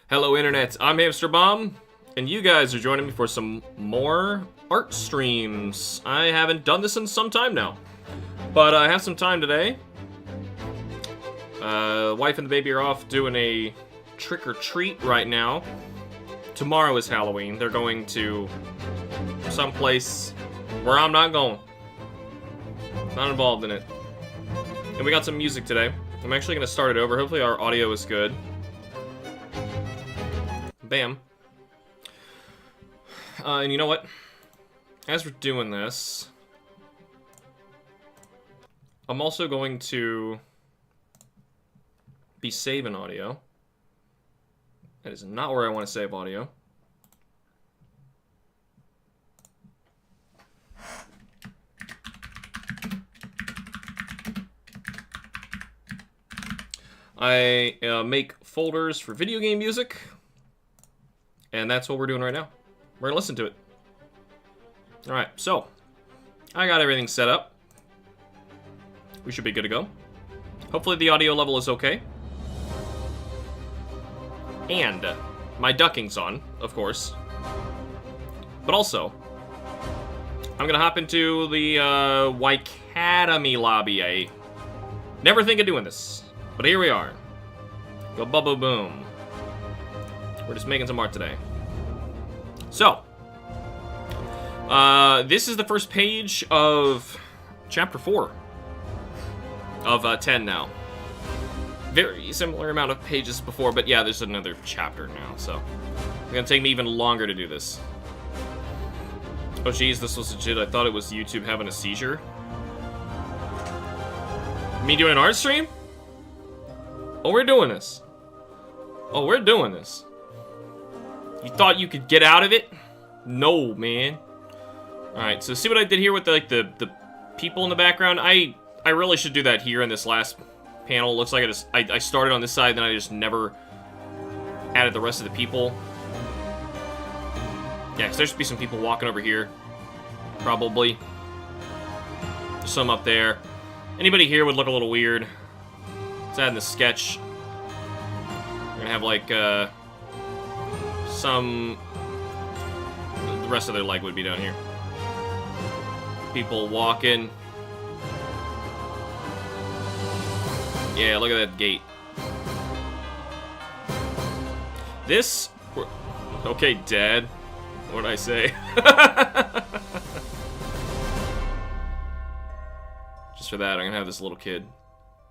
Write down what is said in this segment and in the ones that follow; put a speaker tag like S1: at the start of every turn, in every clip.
S1: Hello Internet, I'm HamsterBomb, and you guys are joining me for some more art streams. I haven't done this in some time now, but I have some time today. Wife and the baby are off doing a trick-or-treat right now. Tomorrow is Halloween. They're going to someplace where I'm not going. Not involved in it. And we got some music today. I'm actually going to start it over. Hopefully our audio is good. Bam. And you know what? As we're doing this, I'm also going to be saving audio. That is not where I want to save audio. I make folders for video game music. And that's what we're doing right now. We're gonna listen to it. Alright, so I got everything set up. We should be good to go. Hopefully the audio level is okay. And my ducking's on, of course. But also, I'm gonna hop into the Academy lobby. I never think of doing this, but here we are. Go bubba boom. We're just making some art today. So, this is the first page of chapter 4 of 10 now. Very similar amount of pages before, but yeah, there's another chapter now, so it's gonna take me even longer to do this. Oh geez, this was legit. I thought it was YouTube having a seizure. Me doing an art stream? Oh, we're doing this. Oh, we're doing this. You thought you could get out of it? No, man. Alright, so see what I did here with the people in the background? I really should do that here in this last panel. Looks like I started on this side, then I just never added the rest of the people. Yeah, because there should be some people walking over here. Probably. There's some up there. Anybody here would look a little weird. Let's add in the sketch. We're gonna have like, the rest of their leg would be down here. People walking. Yeah, look at that gate. This... Okay, Dad. What'd I say? Just for that, I'm gonna have this little kid.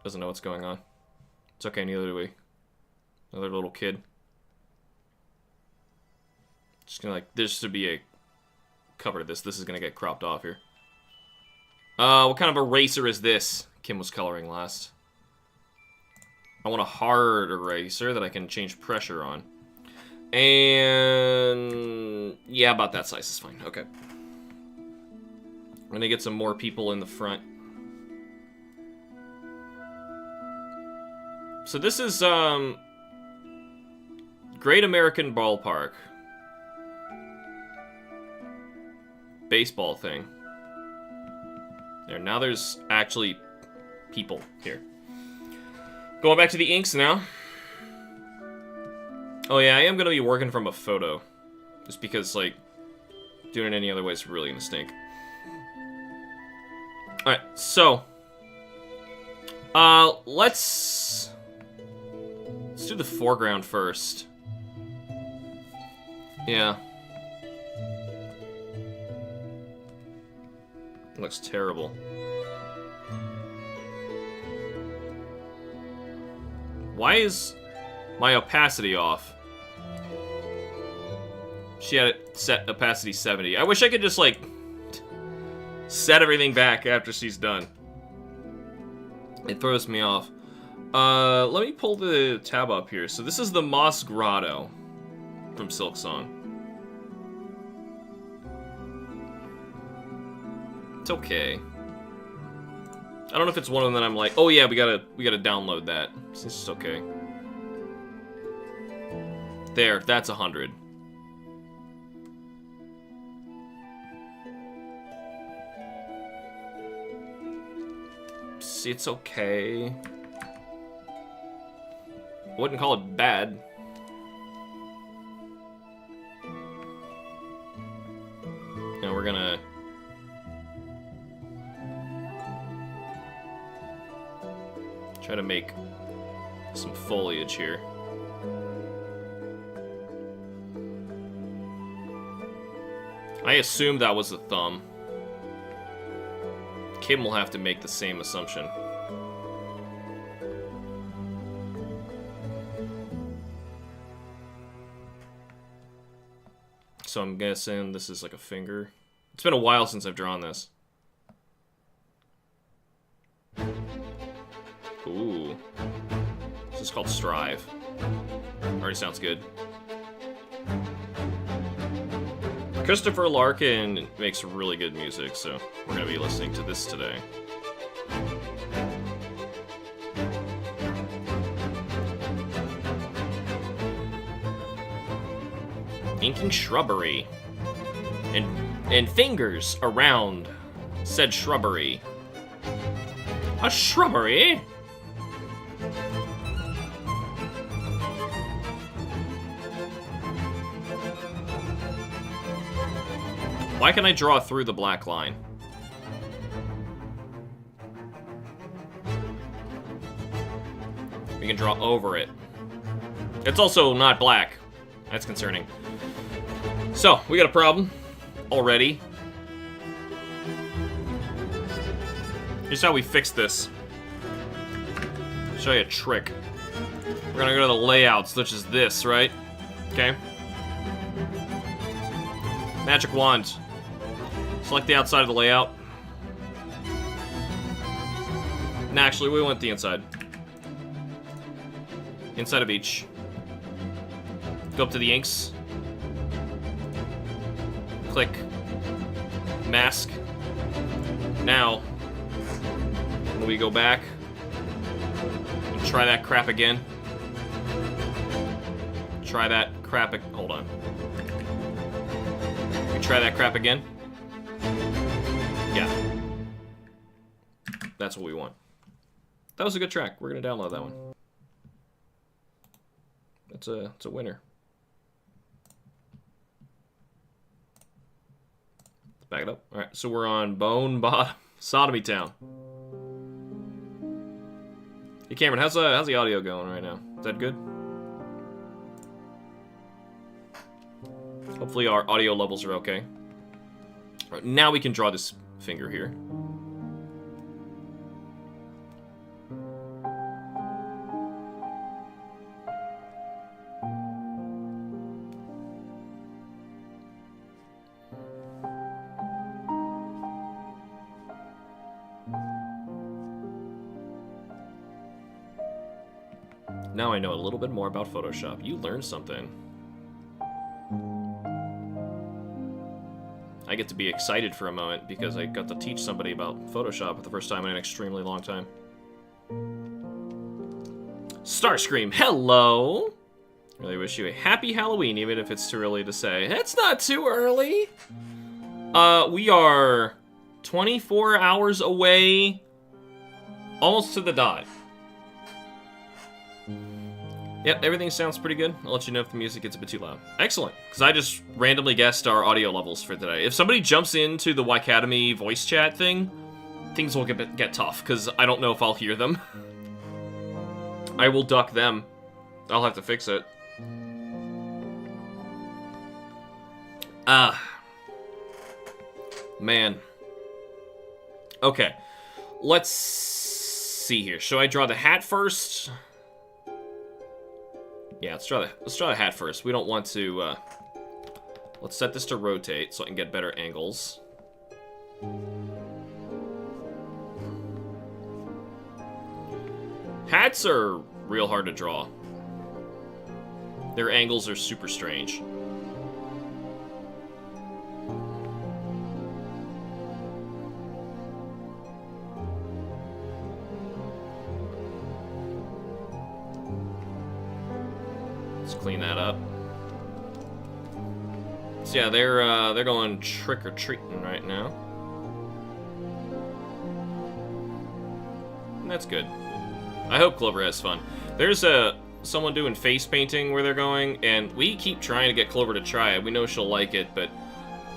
S1: Doesn't know what's going on. It's okay, neither do we. Another little kid. Just gonna this should be a cover to this. This is gonna get cropped off here. What kind of eraser is this? Kim was coloring last. I want a hard eraser that I can change pressure on. And yeah, about that size is fine. Okay. I'm gonna get some more people in the front. So this is Great American Ballpark. Baseball thing. There, now there's actually people here. Going back to the inks now. Oh yeah, I am gonna be working from a photo. Just because, like, doing it any other way is really gonna stink. Alright, so let's do the foreground first. Yeah. Looks terrible. Why is my opacity off? She had it set opacity 70. I wish I could just, like, set everything back after she's done. It throws me off. Let me pull the tab up here. So this is the Moss Grotto from Silk Song. It's okay. I don't know if it's one of them that I'm like, oh yeah, we gotta download that. It's just okay. There, that's 100. See, it's okay. I wouldn't call it bad. Try to make some foliage here. I assume that was a thumb. Kim will have to make the same assumption. So I'm guessing this is like a finger. It's been a while since I've drawn this. Ooh. This is called Strive. Already sounds good. Christopher Larkin makes really good music, so we're going to be listening to this today. Inking shrubbery. And fingers around said shrubbery. A shrubbery? Why can I draw through the black line? We can draw over it. It's also not black. That's concerning. So, we got a problem already. Here's how we fix this. I'll show you a trick. We're gonna go to the layouts, which is this, right? Okay. Magic wand. Select the outside of the layout. Nah, actually, we want the inside. Inside of each. Go up to the inks. Click. Mask. Now, when we go back, and try that crap again. Try that crap. Hold on. We try that crap again. Yeah. That's what we want. That was a good track. We're gonna download that one. It's a winner. Let's back it up. All right, so we're on Bone Bottom, Sodomy Town. Hey Cameron, how's the audio going right now? Is that good? Hopefully our audio levels are okay. All right, now we can draw this finger here. Now I know a little bit more about Photoshop. You learned something. I get to be excited for a moment because I got to teach somebody about Photoshop for the first time in an extremely long time. Starscream, hello! Really wish you a happy Halloween, even if it's too early to say. It's not too early! We are 24 hours away, almost to the dot. Yep, everything sounds pretty good. I'll let you know if the music gets a bit too loud. Excellent, because I just randomly guessed our audio levels for today. If somebody jumps into the Ycademy voice chat thing, things will get tough, because I don't know if I'll hear them. I will duck them. I'll have to fix it. Man. Okay, let's see here. Should I draw the hat first? Yeah, let's draw the hat first. We don't want to, let's set this to rotate so I can get better angles. Hats are real hard to draw. Their angles are super strange. Clean that up. So yeah, they're going trick-or-treating right now. And that's good. I hope Clover has fun. There's someone doing face painting where they're going, and we keep trying to get Clover to try it. We know she'll like it, but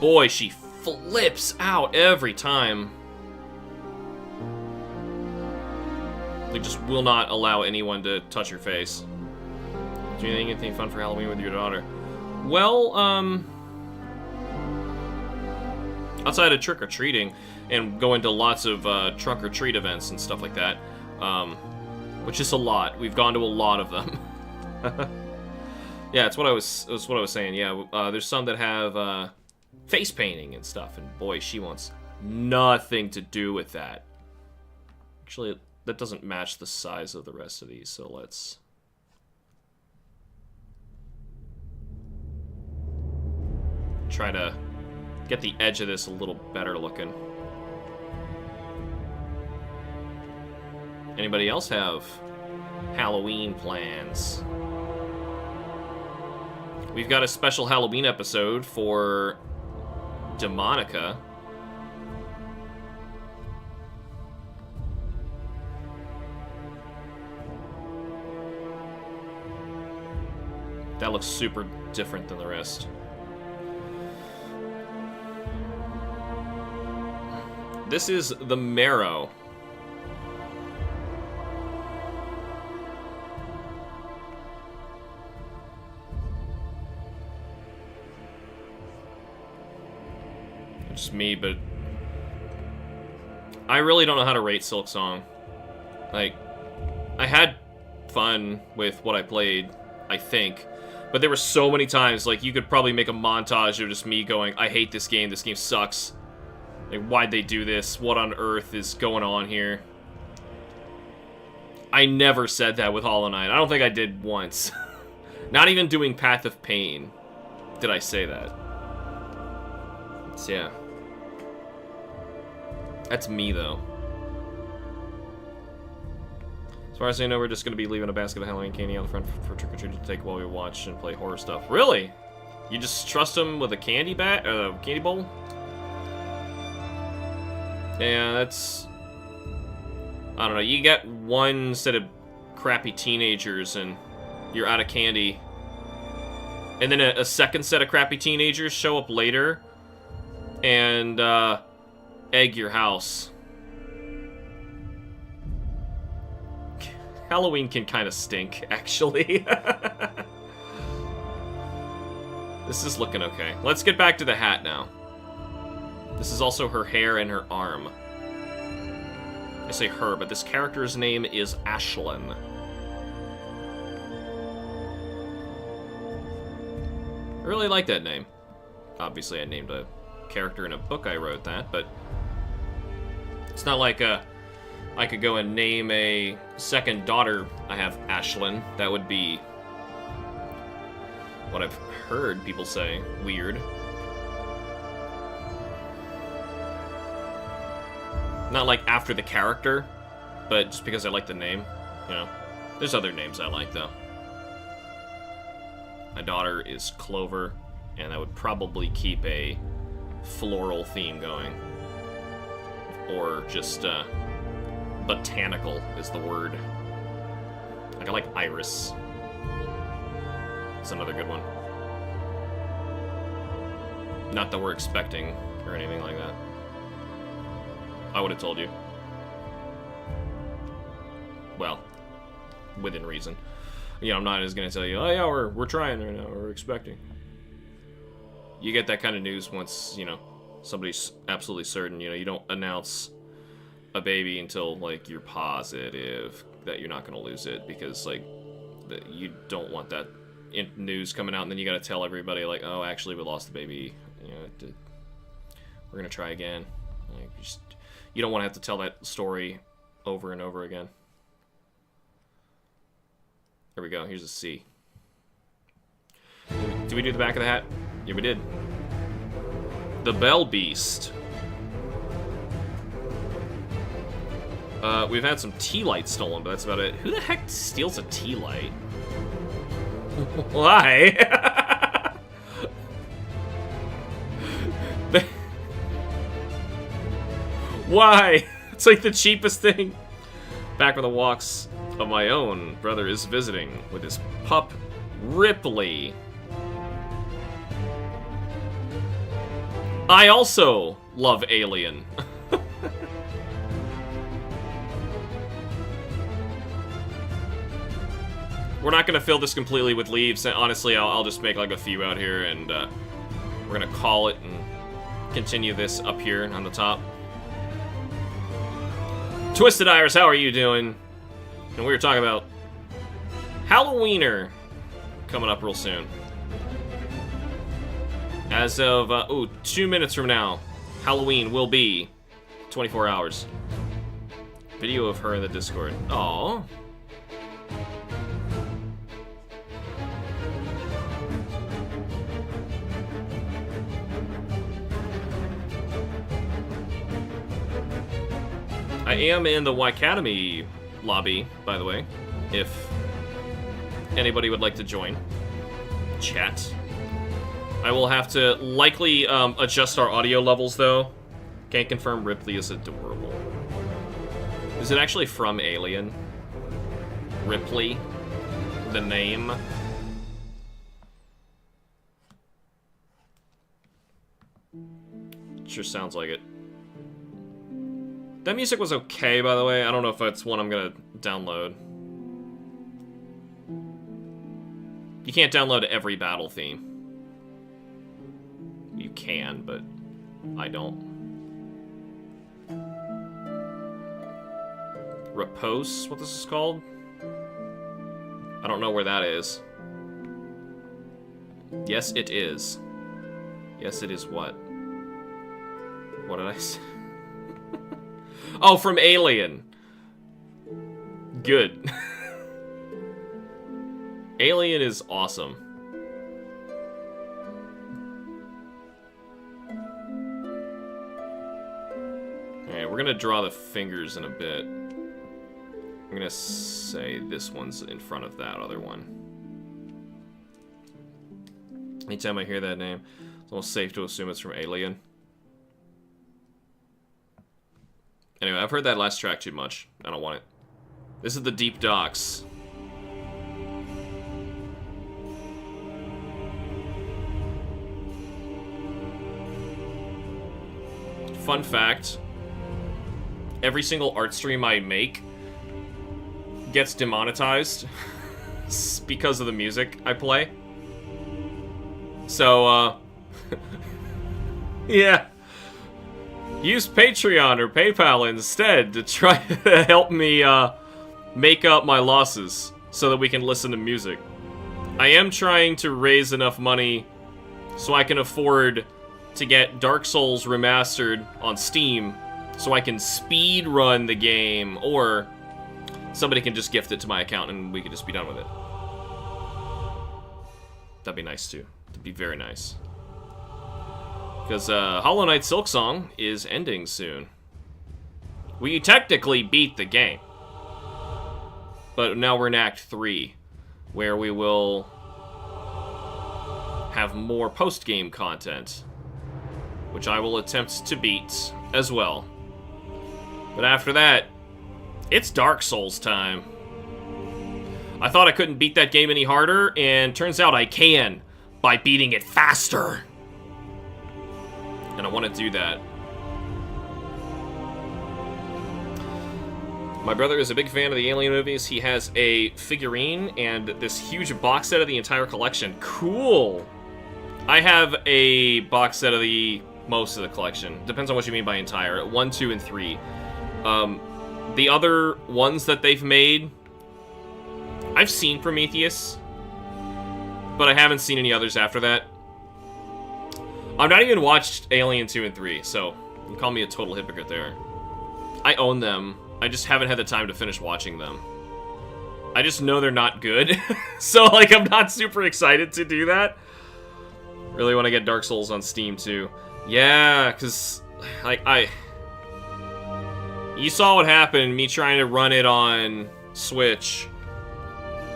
S1: boy, she flips out every time. They just will not allow anyone to touch your face. Do you think anything fun for Halloween with your daughter? Well, outside of trick-or-treating and going to lots of trunk-or-treat events and stuff like that, which is a lot. We've gone to a lot of them. Yeah, that's what I was saying. Yeah, there's some that have face painting and stuff, and boy, she wants nothing to do with that. Actually, that doesn't match the size of the rest of these, so let's... try to get the edge of this a little better looking. Anybody else have Halloween plans? We've got a special Halloween episode for Demonica. That looks super different than the rest. This is the Marrow. Just me, but I really don't know how to rate Silk Song. Like, I had fun with what I played, I think, but there were so many times, like, you could probably make a montage of just me going, I hate this game sucks. Like, why'd they do this? What on earth is going on here? I never said that with Hollow Knight. I don't think I did once. Not even doing Path of Pain did I say that. So, yeah. That's me, though. As far as I know, we're just going to be leaving a basket of Halloween candy out front for trick-or-treat to take while we watch and play horror stuff. Really? You just trust them with a candy bowl? Yeah, that's... I don't know, you get one set of crappy teenagers and you're out of candy. And then a second set of crappy teenagers show up later and egg your house. Halloween can kind of stink, actually. This is looking okay. Let's get back to the hat now. This is also her hair and her arm. I say her, but this character's name is Ashlyn. I really like that name. Obviously, I named a character in a book I wrote that, but it's not like I could go and name a second daughter I have Ashlyn. That would be what I've heard people say. Weird. Not like after the character, but just because I like the name, you know. There's other names I like, though. My daughter is Clover, and I would probably keep a floral theme going. Or just, botanical is the word. Like, I like Iris. It's another good one. Not that we're expecting or anything like that. I would have told you. Well, within reason. You know, I'm not just gonna tell you, oh yeah, we're trying right now, we're expecting. You get that kind of news once, you know, somebody's absolutely certain. You know, you don't announce a baby until, like, you're positive that you're not gonna lose it, because, like, you don't want that news coming out and then you gotta tell everybody, like, oh, actually, we lost the baby. You know, we're gonna try again. Like, you don't want to have to tell that story over and over again. There we go. Here's a C. Did we do the back of the hat? Yeah, we did. The Bell Beast. We've had some tea lights stolen, but that's about it. Who the heck steals a tea light? Why? Why? It's like the cheapest thing. Back on the walks of my own, brother is visiting with his pup, Ripley. I also love Alien. We're not going to fill this completely with leaves. Honestly, I'll just make like a few out here, and we're going to call it and continue this up here on the top. Twisted Iris, how are you doing? And we were talking about Halloweener coming up real soon. As of, 2 minutes from now, Halloween will be 24 hours. Video of her in the Discord. Aww. I am in the Y-Academy lobby, by the way, if anybody would like to join. Chat. I will have to likely adjust our audio levels, though. Can't confirm Ripley is adorable. Is it actually from Alien? Ripley? The name? Sure sounds like it. That music was okay, by the way. I don't know if it's one I'm gonna download. You can't download every battle theme. You can, but I don't. Repose, what this is called? I don't know where that is. Yes, it is. Yes, it is what? What did I say? Oh, from Alien. Good. Alien is awesome. Alright, we're gonna draw the fingers in a bit. I'm gonna say this one's in front of that other one. Anytime I hear that name, it's almost safe to assume it's from Alien. Anyway, I've heard that last track too much. I don't want it. This is the Deep Docks. Fun fact, every single art stream I make gets demonetized because of the music I play. So, yeah. Use Patreon or PayPal instead to try to help me make up my losses so that we can listen to music. I am trying to raise enough money so I can afford to get Dark Souls Remastered on Steam so I can speed run the game, or somebody can just gift it to my account and we can just be done with it. That'd be nice too. That'd be very nice. Because Hollow Knight Silksong is ending soon. We technically beat the game. But now we're in Act 3, where we will have more post-game content, which I will attempt to beat as well. But after that, it's Dark Souls time. I thought I couldn't beat that game any harder, and turns out I can by beating it faster. And I want to do that. My brother is a big fan of the Alien movies. He has a figurine and this huge box set of the entire collection. Cool! I have a box set of most of the collection. Depends on what you mean by entire. 1, 2, and 3. The other ones that they've made, I've seen Prometheus, but I haven't seen any others after that. I've not even watched Alien 2 and 3, so you can call me a total hypocrite there. I own them. I just haven't had the time to finish watching them. I just know they're not good, so like I'm not super excited to do that. Really want to get Dark Souls on Steam too. Yeah, because like you saw what happened, me trying to run it on Switch.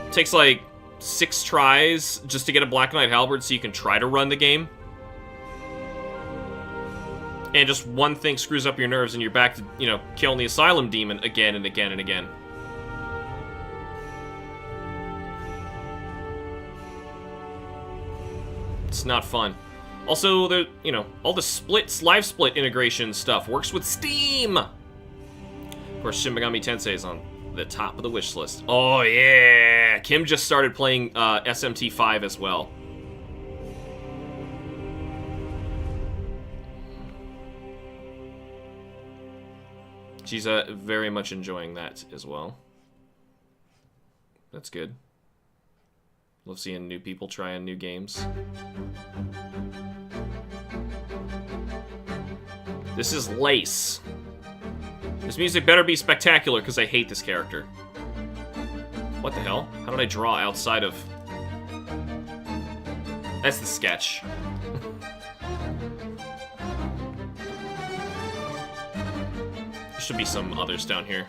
S1: It takes like 6 tries just to get a Black Knight Halberd so you can try to run the game. And just one thing screws up your nerves and you're back to, you know, killing the Asylum Demon again and again and again. It's not fun. Also, the, you know, all the live split integration stuff works with Steam! Of course, Shin Megami Tensei is on the top of the wish list. Oh, yeah! Kim just started playing SMT5 as well. She's very much enjoying that as well. That's good. Love seeing new people trying new games. This is Lace. This music better be spectacular, because I hate this character. What the hell? How did I draw outside of... That's the sketch. There should be some others down here.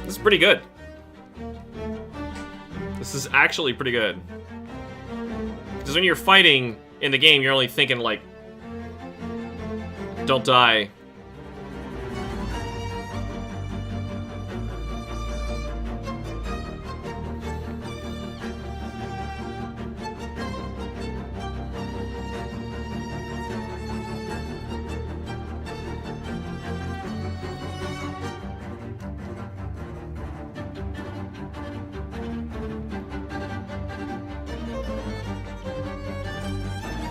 S1: This is pretty good. This is actually pretty good. Because when you're fighting in the game, you're only thinking, like, don't die.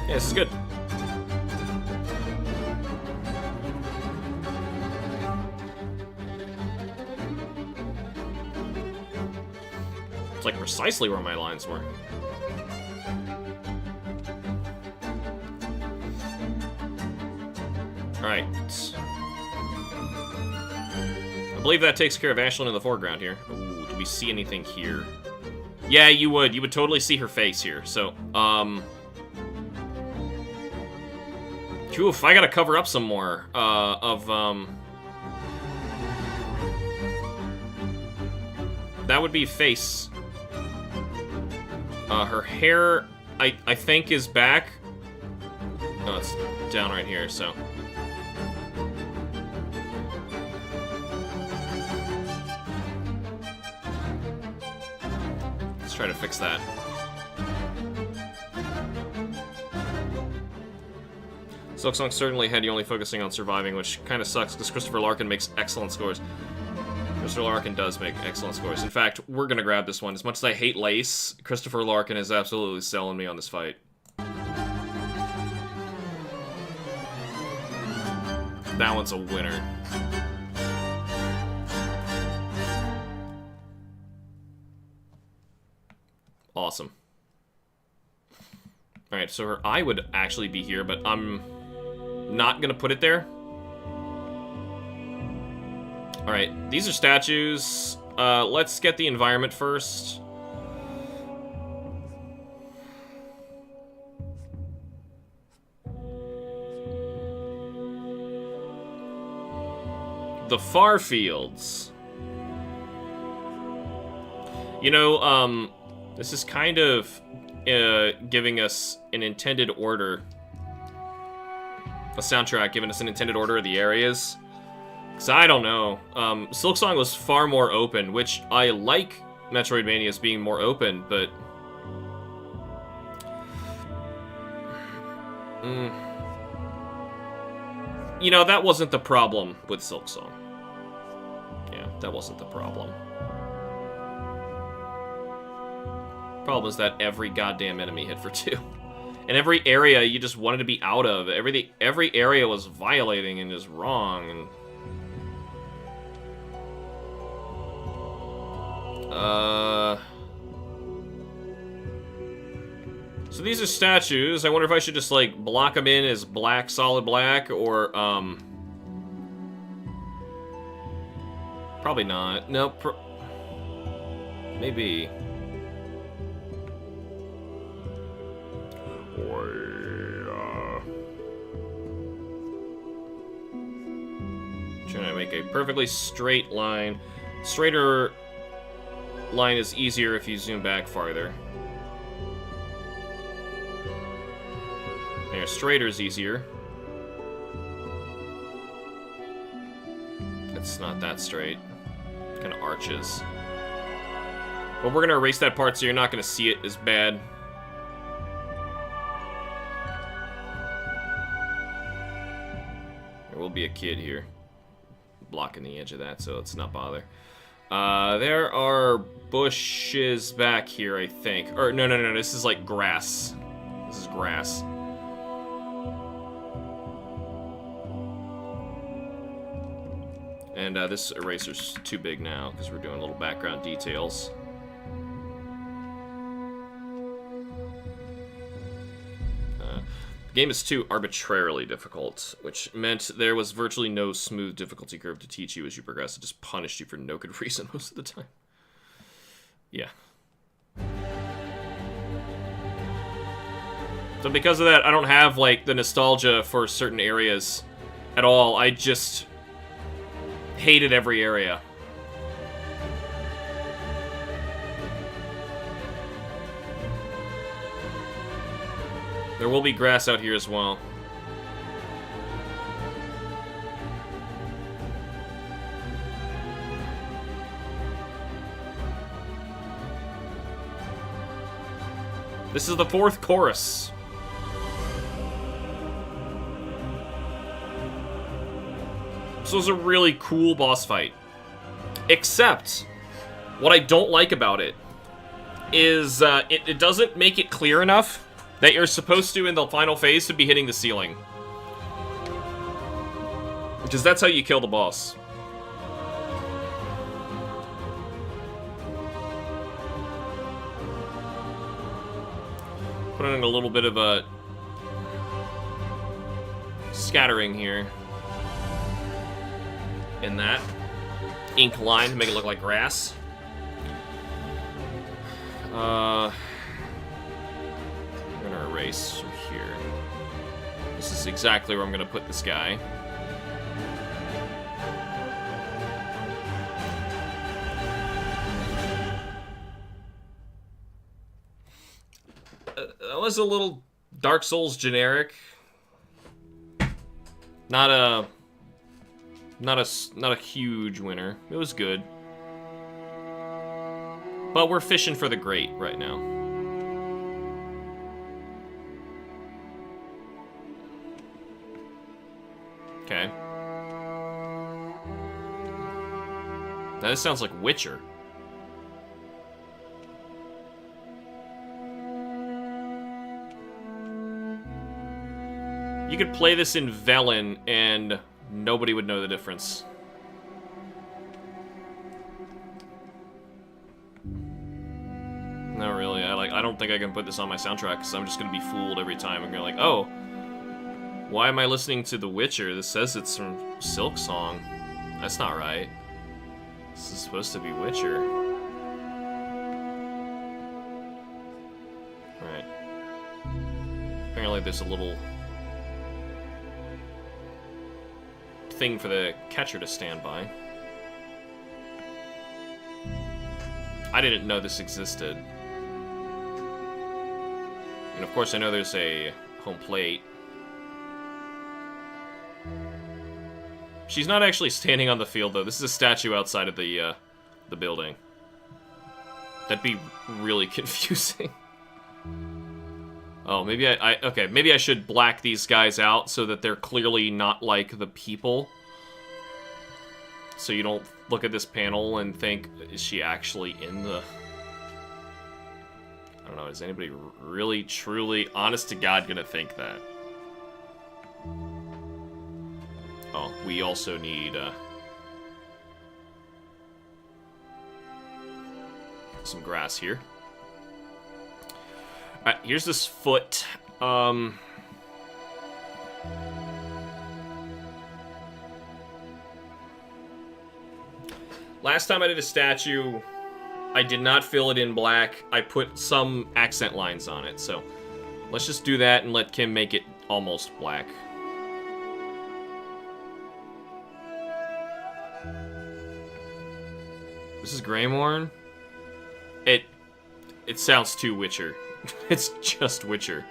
S1: Yeah, this is good. It's like precisely where my lines were. Alright. I believe that takes care of Ashlyn in the foreground here. Ooh, do we see anything here? Yeah, you would. You would totally see her face here. So, Oof, I gotta cover up some more, that would be face. Her hair, I think, is back. Oh, it's down right here, so. Let's try to fix that. Silksong certainly had you only focusing on surviving, which kind of sucks because Christopher Larkin makes excellent scores. Christopher Larkin does make excellent scores. In fact, we're going to grab this one. As much as I hate Lace, Christopher Larkin is absolutely selling me on this fight. That one's a winner. Awesome. Alright, so her eye would actually be here, but I'm not gonna put it there. Alright, these are statues. Let's get the environment first. The far fields. You know, this is kind of giving us an intended order. A soundtrack giving us an intended order of the areas. Because I don't know. Silksong was far more open, which I like Metroidvania as being more open, but... You know, that wasn't the problem with Silksong. Yeah, that wasn't the problem. Problem is that every goddamn enemy hit for 2. And every area you just wanted to be out of. Every area was violating and just wrong. And so these are statues. I wonder if I should just, like, block them in as black, solid black, or, probably not. No, maybe. Trying to make a perfectly straight line. Straighter line is easier if you zoom back farther. There, straighter is easier. it's not that straight. It kind of arches. But we're going to erase that part so you're not going to see it as bad. There will be a kid here blocking the edge of that, so let's not bother. There are bushes back here, I think. Or, no, this is like grass. This is grass. And this eraser's too big now, because we're doing little background details. The game is too arbitrarily difficult, which meant there was virtually no smooth difficulty curve to teach you as you progress. It just punished you for no good reason most of the time. Yeah. So because of that, I don't have, like, the nostalgia for certain areas at all. I just hated every area. There will be grass out here as well. This is the 4th chorus. This was a really cool boss fight. Except, what I don't like about it is it doesn't make it clear enough that you're supposed to, in the final phase, to be hitting the ceiling. Because that's how you kill the boss. Put in a little bit of a scattering here. In that ink line to make it look like grass. I'm gonna erase from here. This is exactly where I'm gonna put this guy. That was a little Dark Souls generic. Not a huge winner. It was good. But we're fishing for the great right now. Okay. Now this sounds like Witcher. You could play this in Velen and nobody would know the difference. Not really. I don't think I can put this on my soundtrack because I'm just gonna be fooled every time. I'm gonna like, oh, why am I listening to The Witcher? This says it's from Silk Song. That's not right. This is supposed to be Witcher. Right. Apparently there's a little thing for the catcher to stand by. I didn't know this existed. And of course I know there's a home plate. She's not actually standing on the field though. This is a statue outside of the building. That'd be really confusing. Oh, maybe okay, maybe I should black these guys out so that they're clearly not like the people. So you don't look at this panel and think, is she actually in the... I don't know, is anybody really, truly, honest to God gonna think that? Oh, we also need, some grass here. Alright, here's this foot. Last time I did a statue, I did not fill it in black. I put some accent lines on it, so let's just do that and let Kim make it almost black. This is Greymorn? It sounds too Witcher. It's just Witcher.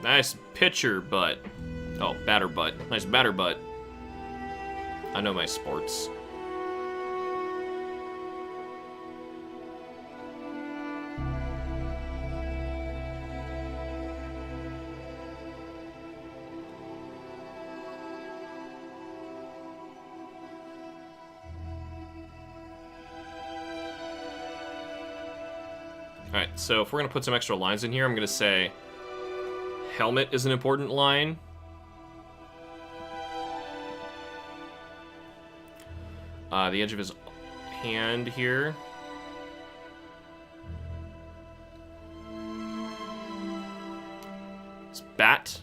S1: Nice pitcher butt. Oh, batter butt. Nice batter butt. I know my sports. Alright, so if we're going to put some extra lines in here, I'm going to say helmet is an important line. The edge of his hand here. His bat.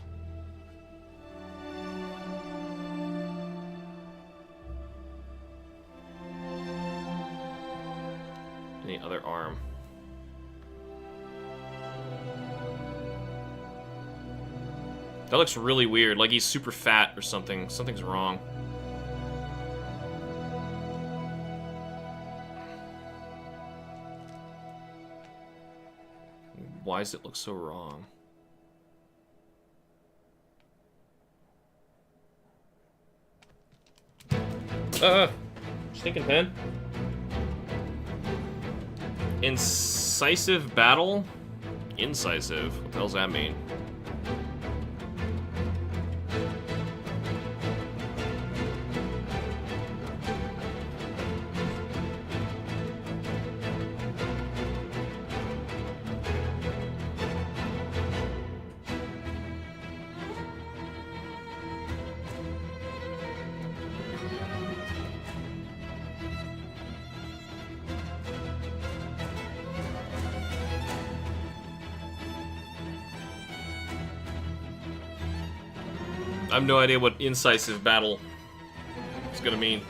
S1: And the other arm. That looks really weird, like he's super fat or something. Something's wrong. Why does it look so wrong? Stinking pen. Incisive battle? Incisive? What the hell's that mean? I have no idea what incisive battle is gonna mean.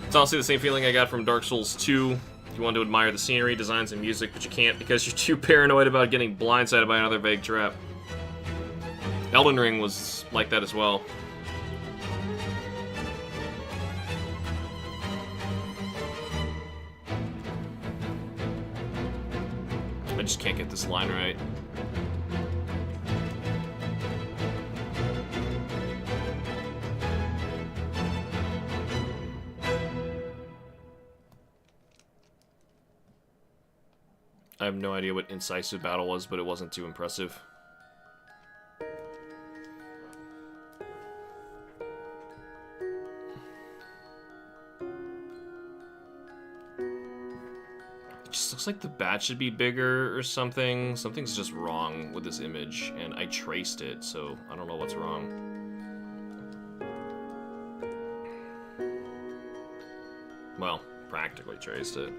S1: It's honestly the same feeling I got from Dark Souls 2. You want to admire the scenery, designs, and music, but you can't because you're too paranoid about getting blindsided by another vague trap. Elden Ring was like that as well. I just can't get this line right. I have no idea what incisive battle was, but it wasn't too impressive. It just looks like the bat should be bigger or something. Something's just wrong with this image, and I traced it, so I don't know what's wrong. Well, practically traced it.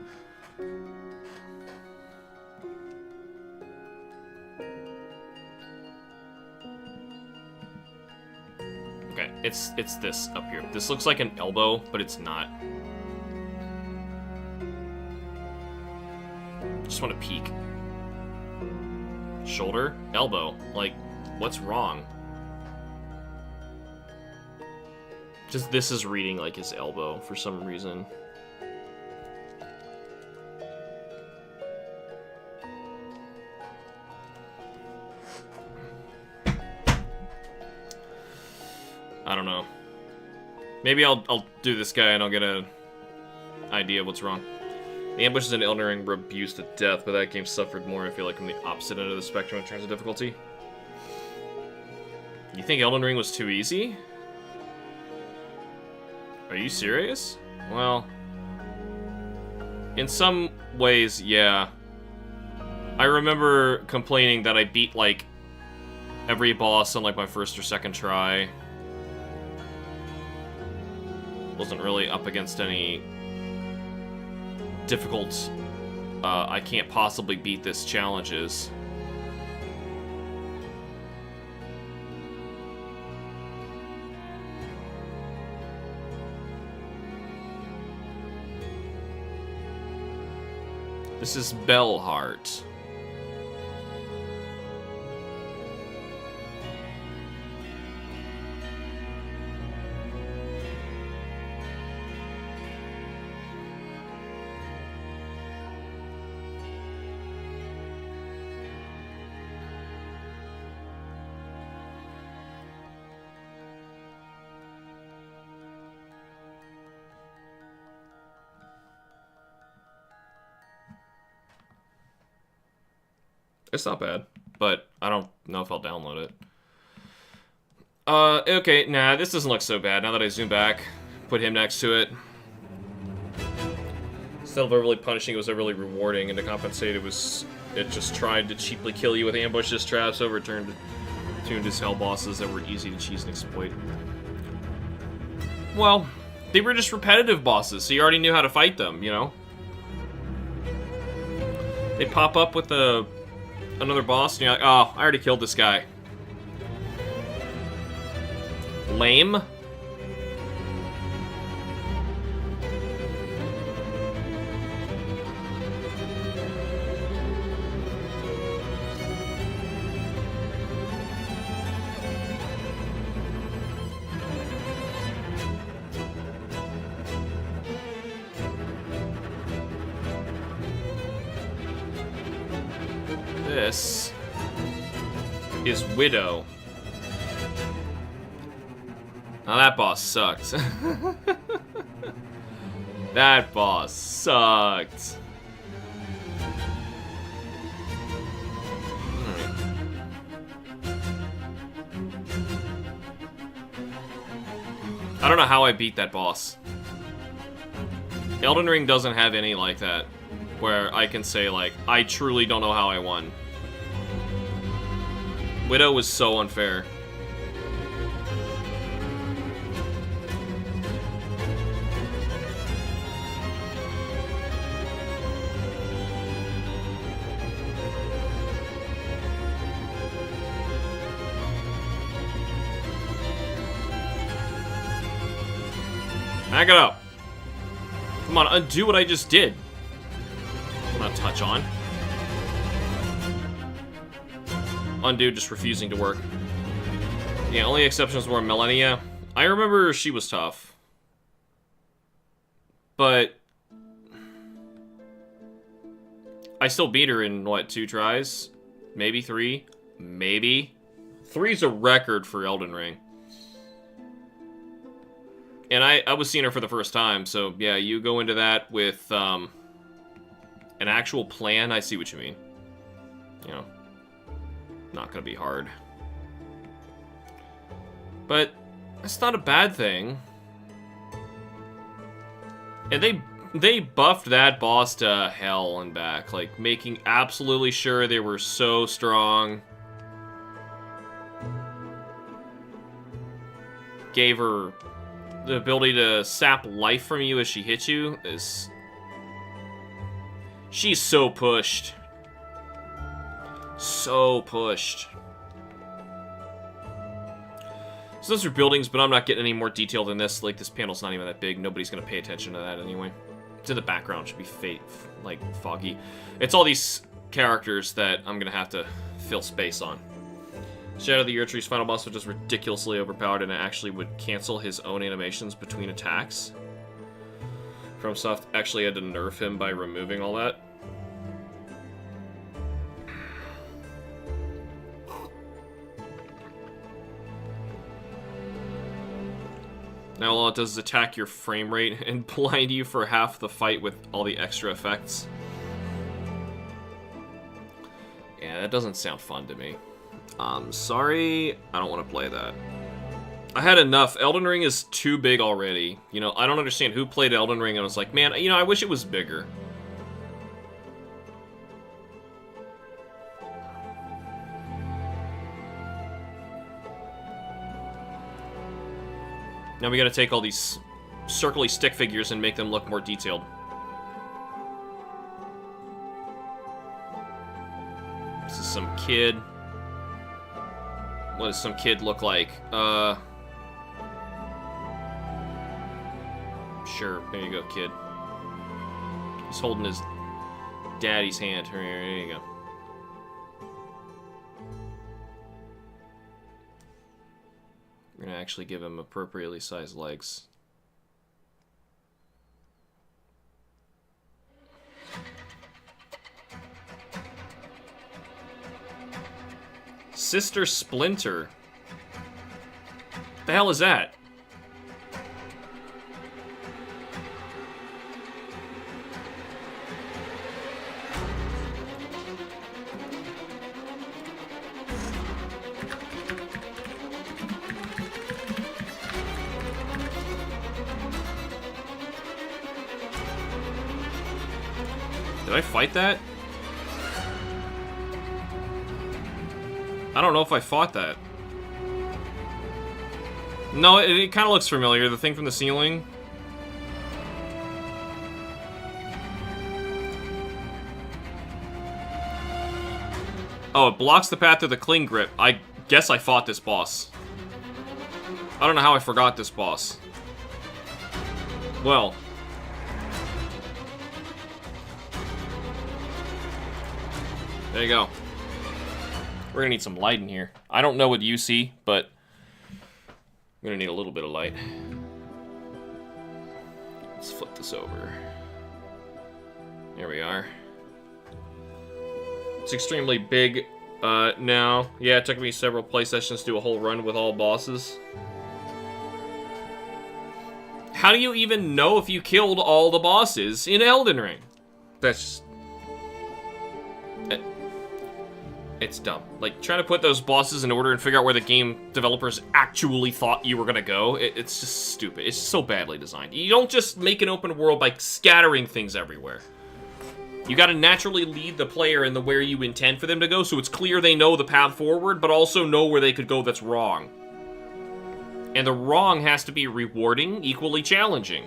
S1: Okay, it's this up here. This looks like an elbow, but it's not. Just want to peek. Shoulder, elbow. Like, what's wrong? Just this is reading like his elbow for some reason. I don't know. Maybe I'll do this guy and I'll get an idea of what's wrong. The ambushes in Elden Ring were abused to death, but that game suffered more, I feel like, from the opposite end of the spectrum in terms of difficulty. You think Elden Ring was too easy? Are you serious? Well, in some ways, yeah. I remember complaining that I beat, like, every boss on, like, my first or second try. Wasn't really up against any difficult, I can't possibly beat this challenges. This is Bellheart. It's not bad, but I don't know if I'll download it. Okay, nah, this doesn't look so bad. Now that I zoom back, put him next to it. Instead of overly punishing, it was overly rewarding, and to compensate, it just tried to cheaply kill you with ambushes, traps, overturned, tuned as hell bosses that were easy to cheese and exploit. Well, they were just repetitive bosses, so you already knew how to fight them, you know? They pop up with another boss, and you're like, oh, I already killed this guy. Lame. This is Widow. Now that boss sucked. That boss sucked. I don't know how I beat that boss. Elden Ring doesn't have any like that, where I can say, like, I truly don't know how I won. Widow was so unfair. Back it up. Come on, undo what I just did. Not touch on. Undo just refusing to work. Yeah, only exceptions were Millennia. I remember she was tough. But I still beat her in, what, 2 tries? Maybe 3? Maybe. 3's a record for Elden Ring. And I was seeing her for the first time, so yeah, you go into that with an actual plan. I see what you mean. You know, not gonna be hard. But that's not a bad thing. And they buffed that boss to hell and back, like making absolutely sure they were so strong. Gave her the ability to sap life from you as she hits you. She's so pushed. So pushed. So those are buildings, but I'm not getting any more detail than this. Like, this panel's not even that big. Nobody's going to pay attention to that anyway. It's in the background. It should be foggy. It's all these characters that I'm going to have to fill space on. Shadow the Erdtree's final boss was just ridiculously overpowered, and it actually would cancel his own animations between attacks. FromSoft actually had to nerf him by removing all that. Now all it does is attack your frame rate and blind you for half the fight with all the extra effects. Yeah, that doesn't sound fun to me. Sorry, I don't want to play that. I had enough. Elden Ring is too big already. You know, I don't understand who played Elden Ring and was like, man, you know, I wish it was bigger. Now we gotta take all these circly stick figures and make them look more detailed. This is some kid. What does some kid look like? Sure, there you go, kid. He's holding his daddy's hand. There you go. We're gonna actually give him appropriately sized legs. Sister Splinter. The hell is that? Did I fight that? I don't know if I fought that. No, it kind of looks familiar. The thing from the ceiling. Oh, it blocks the path to the cling grip. I guess I fought this boss. I don't know how I forgot this boss. Well. There you go. We're gonna need some light in here. I don't know what you see, but I'm gonna need a little bit of light. Let's flip this over. There we are. It's extremely big now. Yeah, it took me several play sessions to do a whole run with all bosses. How do you even know if you killed all the bosses in Elden Ring? That's just... It's dumb. Like, trying to put those bosses in order and figure out where the game developers actually thought you were gonna go, it's just stupid. It's so badly designed. You don't just make an open world by scattering things everywhere. You gotta naturally lead the player in the where you intend for them to go, so it's clear they know the path forward, but also know where they could go that's wrong. And the wrong has to be rewarding, equally challenging.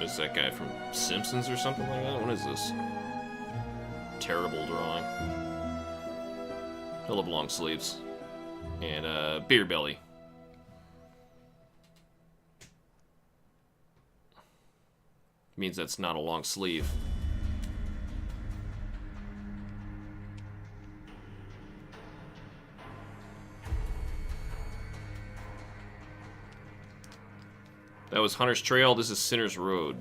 S1: Is that guy from Simpsons or something like that? What is this? Terrible drawing. He'll have long sleeves. And beer belly. Means that's not a long sleeve. That was Hunter's Trail, this is Sinner's Road.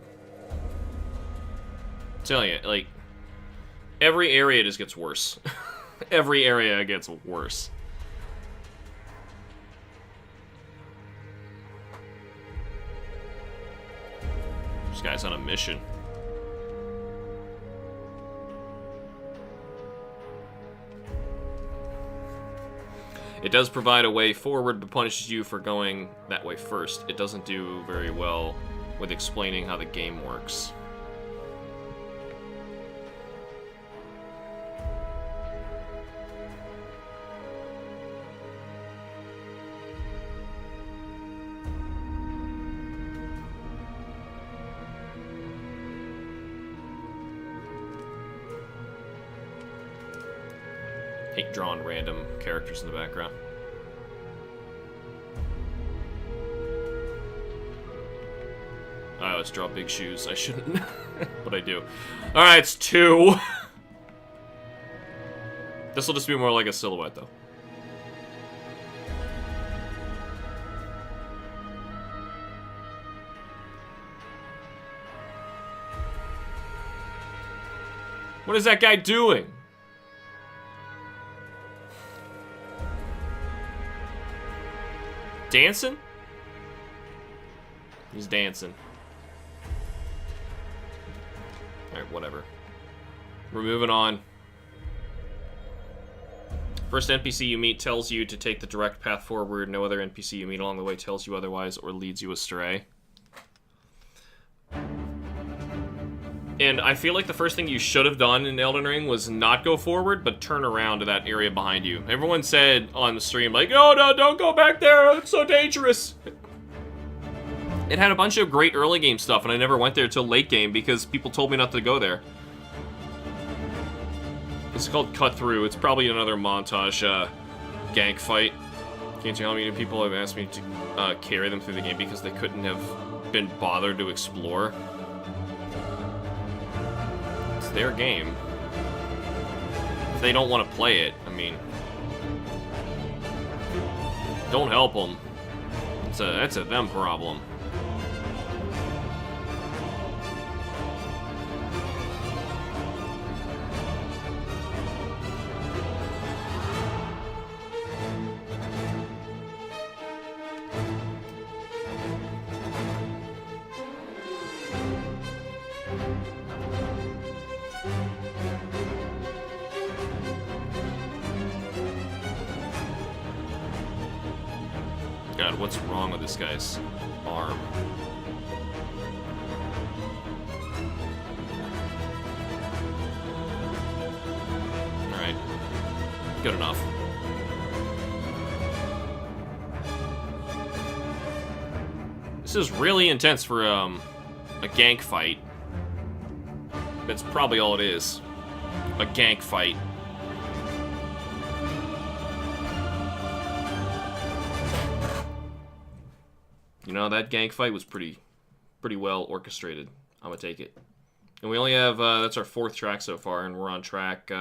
S1: I'm telling you, like, every area just gets worse. Every area gets worse. This guy's on a mission. It does provide a way forward, but punishes you for going that way first. It doesn't do very well with explaining how the game works. Hate drawing random characters in the background. I always draw big shoes. I shouldn't, but I do. Alright, it's 2. This will just be more like a silhouette, though. What is that guy doing? Dancing? He's dancing. Alright, whatever. We're moving on. First NPC you meet tells you to take the direct path forward. No other NPC you meet along the way tells you otherwise or leads you astray. And I feel like the first thing you should have done in Elden Ring was not go forward, but turn around to that area behind you. Everyone said on the stream, like, oh no, don't go back there, it's so dangerous. It had a bunch of great early game stuff, and I never went there till late game because people told me not to go there. It's called Cut Through. It's probably another montage gank fight. Can't you tell how many people have asked me to carry them through the game because they couldn't have been bothered to explore? Their game. If they don't want to play it, I mean, don't help them. That's a them problem. God, what's wrong with this guy's arm? Alright. Good enough. This is really intense for, a gank fight. That's probably all it is. A gank fight. You know, that gank fight was pretty well orchestrated. I'm gonna take it. And we only have, that's our 4th track so far, and we're on track,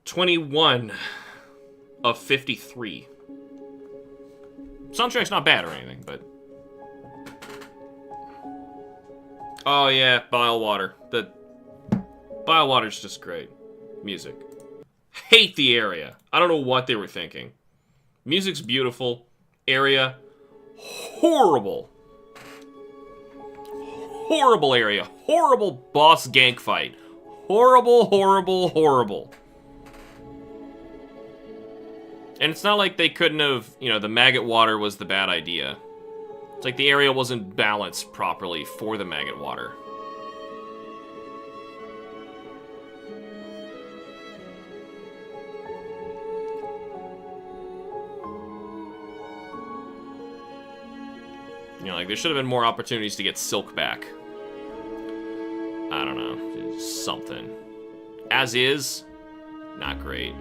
S1: 21 of 53. Soundtrack's not bad or anything, but... Oh yeah, Bile Water. The Bile Water's just great. Music. Hate the area. I don't know what they were thinking. Music's beautiful. Area... horrible. Horrible area. Horrible boss gank fight. Horrible, horrible, horrible. And it's not like they couldn't have, you know, the maggot water was the bad idea. It's like the area wasn't balanced properly for the maggot water. You know, like, there should have been more opportunities to get Silk back. I don't know. Just something. As is, not great.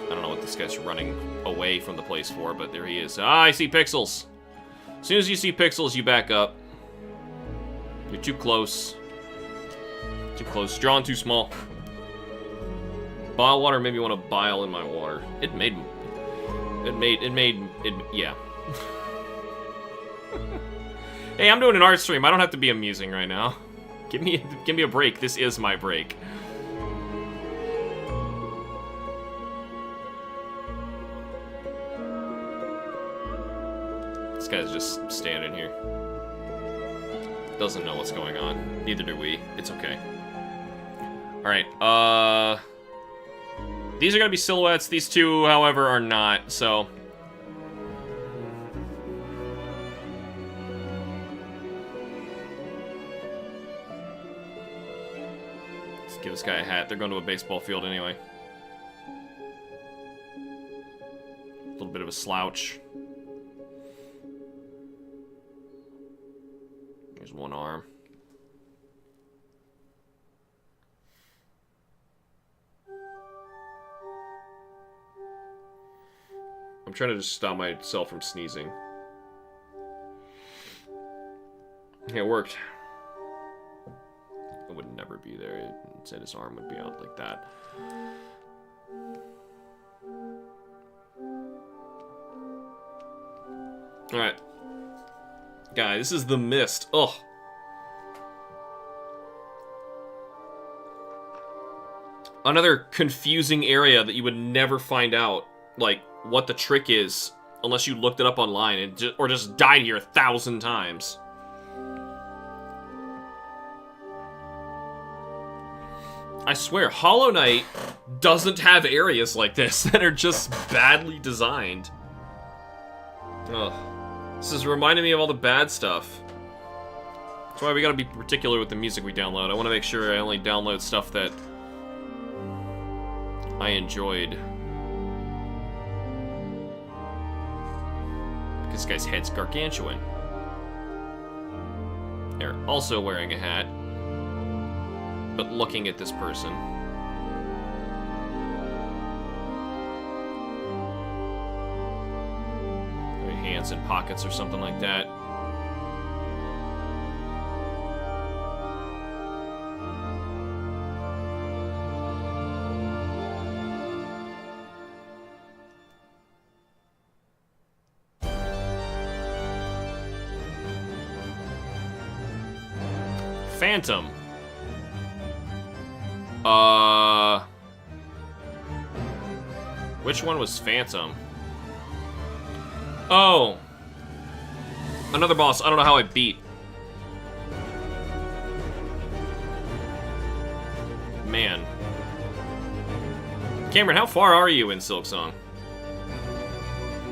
S1: I don't know what this guy's running away from the place for, but there he is. Ah, I see pixels. As soon as you see pixels, you back up. You're too close. Too close. Drawn too small. Bile water made me want to bile in my water. Yeah. Hey, I'm doing an art stream. I don't have to be amusing right now. Give me a break. This is my break. This guy's just standing here. Doesn't know what's going on. Neither do we. It's okay. Alright, these are gonna be silhouettes. These two, however, are not, so... Let's give this guy a hat. They're going to a baseball field anyway. A little bit of a slouch. There's one arm. I'm trying to just stop myself from sneezing. Yeah, it worked. It would never be there. It said his arm would be out like that. Alright. Guy, this is the mist. Ugh. Another confusing area that you would never find out, like, what the trick is unless you looked it up online and or just died here 1,000 times. I swear, Hollow Knight doesn't have areas like this that are just badly designed. Ugh. This is reminding me of all the bad stuff. That's why we gotta be particular with the music we download. I want to make sure I only download stuff that I enjoyed. This guy's head's gargantuan. They're also wearing a hat, but looking at this person. Maybe hands in pockets or something like that. Phantom. Which one was Phantom? Oh! Another boss. I don't know how I beat. Man. Cameron, how far are you in Silksong?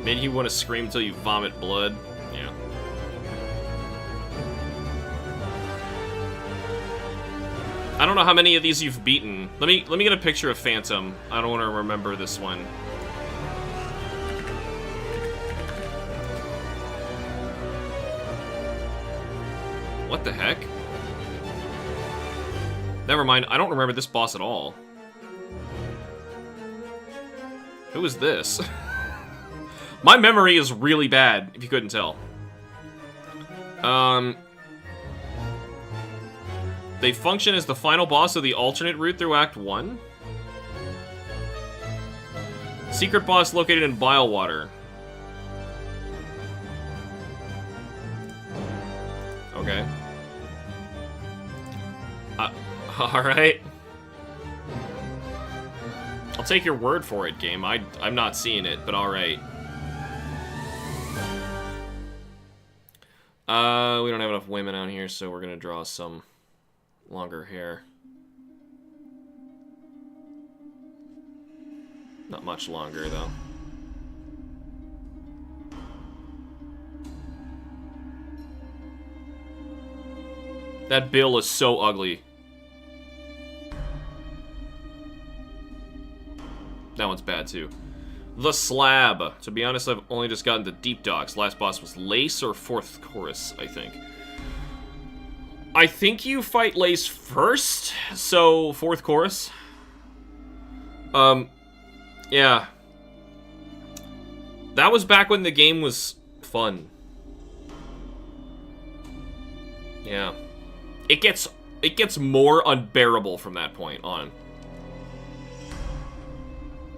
S1: Maybe you want to scream until you vomit blood? Yeah. I don't know how many of these you've beaten. Let me get a picture of Phantom. I don't want to remember this one. What the heck? Never mind, I don't remember this boss at all. Who is this? My memory is really bad, if you couldn't tell. They function as the final boss of the alternate route through Act 1. Secret boss located in Bilewater. Okay. Alright. I'll take your word for it, game. I'm not seeing it, but alright. We don't have enough women out here, so we're gonna draw some longer hair. Not much longer, though. That bill is so ugly. That one's bad, too. The Slab. To be honest, I've only just gotten to Deep Docks. Last boss was Lace or Fourth Chorus, I think. I think you fight Lace first, so Fourth Chorus. Yeah. That was back when the game was fun. Yeah. It gets more unbearable from that point on.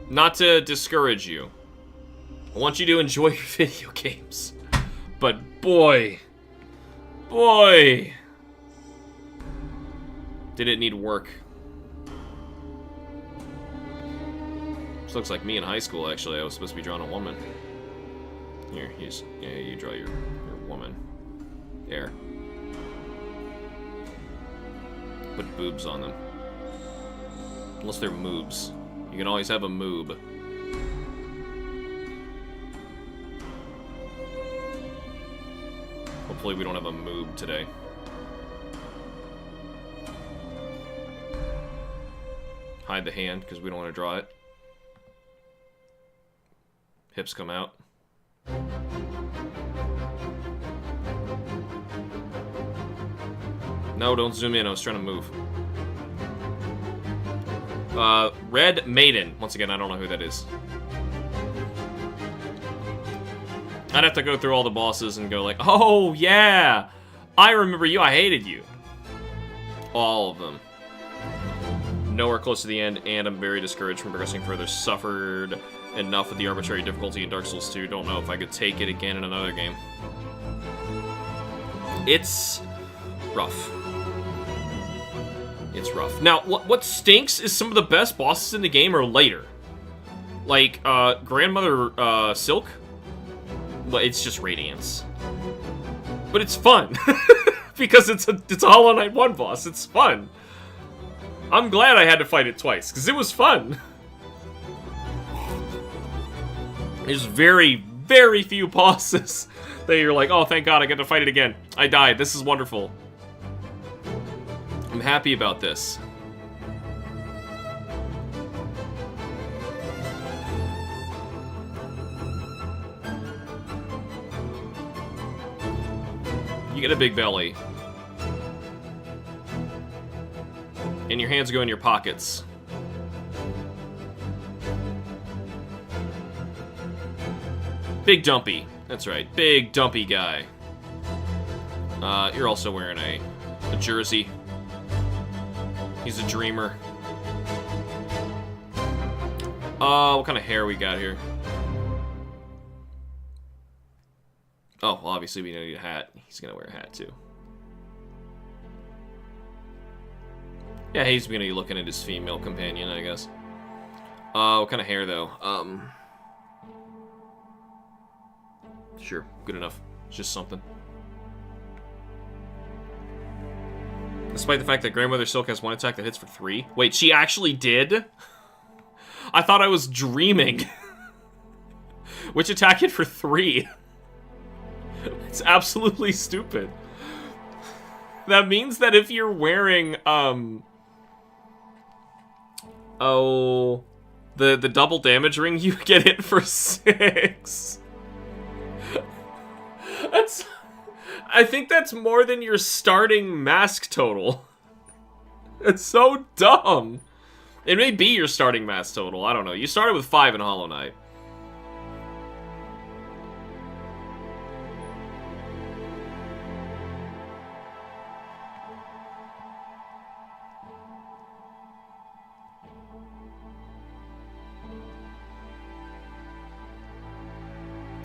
S1: Not to discourage you. I want you to enjoy your video games. But boy. Boy. Did it need work. This looks like me in high school, actually. I was supposed to be drawing a woman. Here, you draw your woman. There. Put boobs on them. Unless they're moobs. You can always have a moob. Hopefully we don't have a moob today. Hide the hand, because we don't want to draw it. Hips come out. No, don't zoom in. I was trying to move. Red Maiden. Once again, I don't know who that is. I'd have to go through all the bosses and go like, oh, yeah! I remember you. I hated you. All of them. Nowhere close to the end, and I'm very discouraged from progressing further. Suffered enough with the arbitrary difficulty in Dark Souls 2. Don't know if I could take it again in another game. It's rough. It's rough. Now, what stinks is some of the best bosses in the game are later. Like, Grandmother, Silk. Well, it's just Radiance. But it's fun. Because it's a Hollow Knight 1 boss. It's fun. I'm glad I had to fight it twice, because it was fun. There's very, very few bosses that you're like, oh, thank God I get to fight it again. I died. This is wonderful. I'm happy about this. You get a big belly. And your hands go in your pockets. Big dumpy. That's right. Big dumpy guy. You're also wearing a jersey. He's a dreamer. What kind of hair we got here? Oh, well, obviously we need a hat. He's gonna wear a hat, too. Yeah, he's gonna be looking at his female companion, I guess. What kind of hair, though? Sure, good enough. It's just something. Despite the fact that Grandmother Silk has one attack that hits for 3. Wait, she actually did? I thought I was dreaming. Which attack hit for 3? It's absolutely stupid. That means that if you're wearing, oh, the double damage ring, you get hit for 6. I think that's more than your starting mask total. It's so dumb. It may be your starting mask total, I don't know. You started with 5 in Hollow Knight.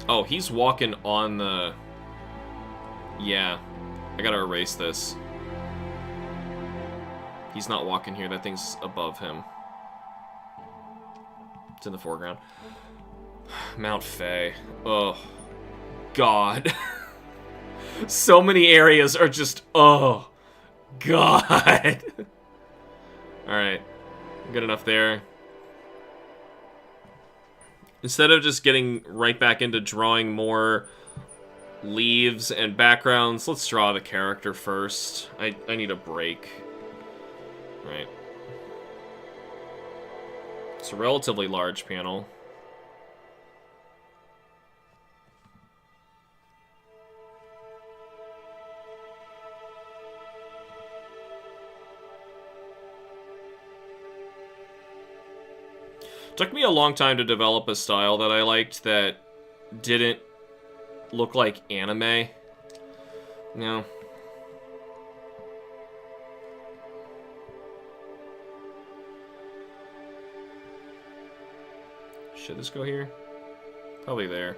S1: Oh, he's walking on the... Yeah. I gotta erase this. He's not walking here. That thing's above him. It's in the foreground. Mount Faye. Oh. God. So many areas are just... Oh. God. Alright. Good enough there. Instead of just getting right back into drawing more leaves and backgrounds, let's draw the character first. I need a break. Right. It's a relatively large panel. Took me a long time to develop a style that I liked that didn't look like anime. No. Should this go here? Probably there.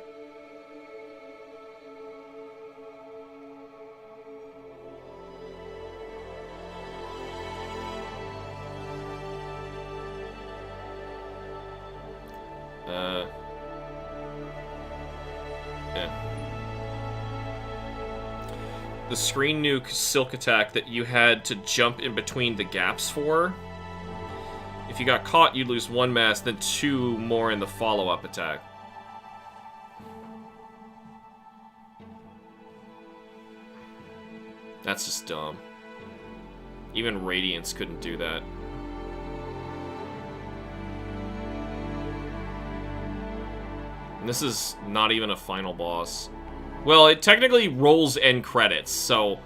S1: Yeah. The screen nuke silk attack that you had to jump in between the gaps for. If you got caught, you'd lose 1 mass, then 2 more in the follow-up attack. That's just dumb. Even Radiance couldn't do that. And this is not even a final boss. Well, it technically rolls end credits, so...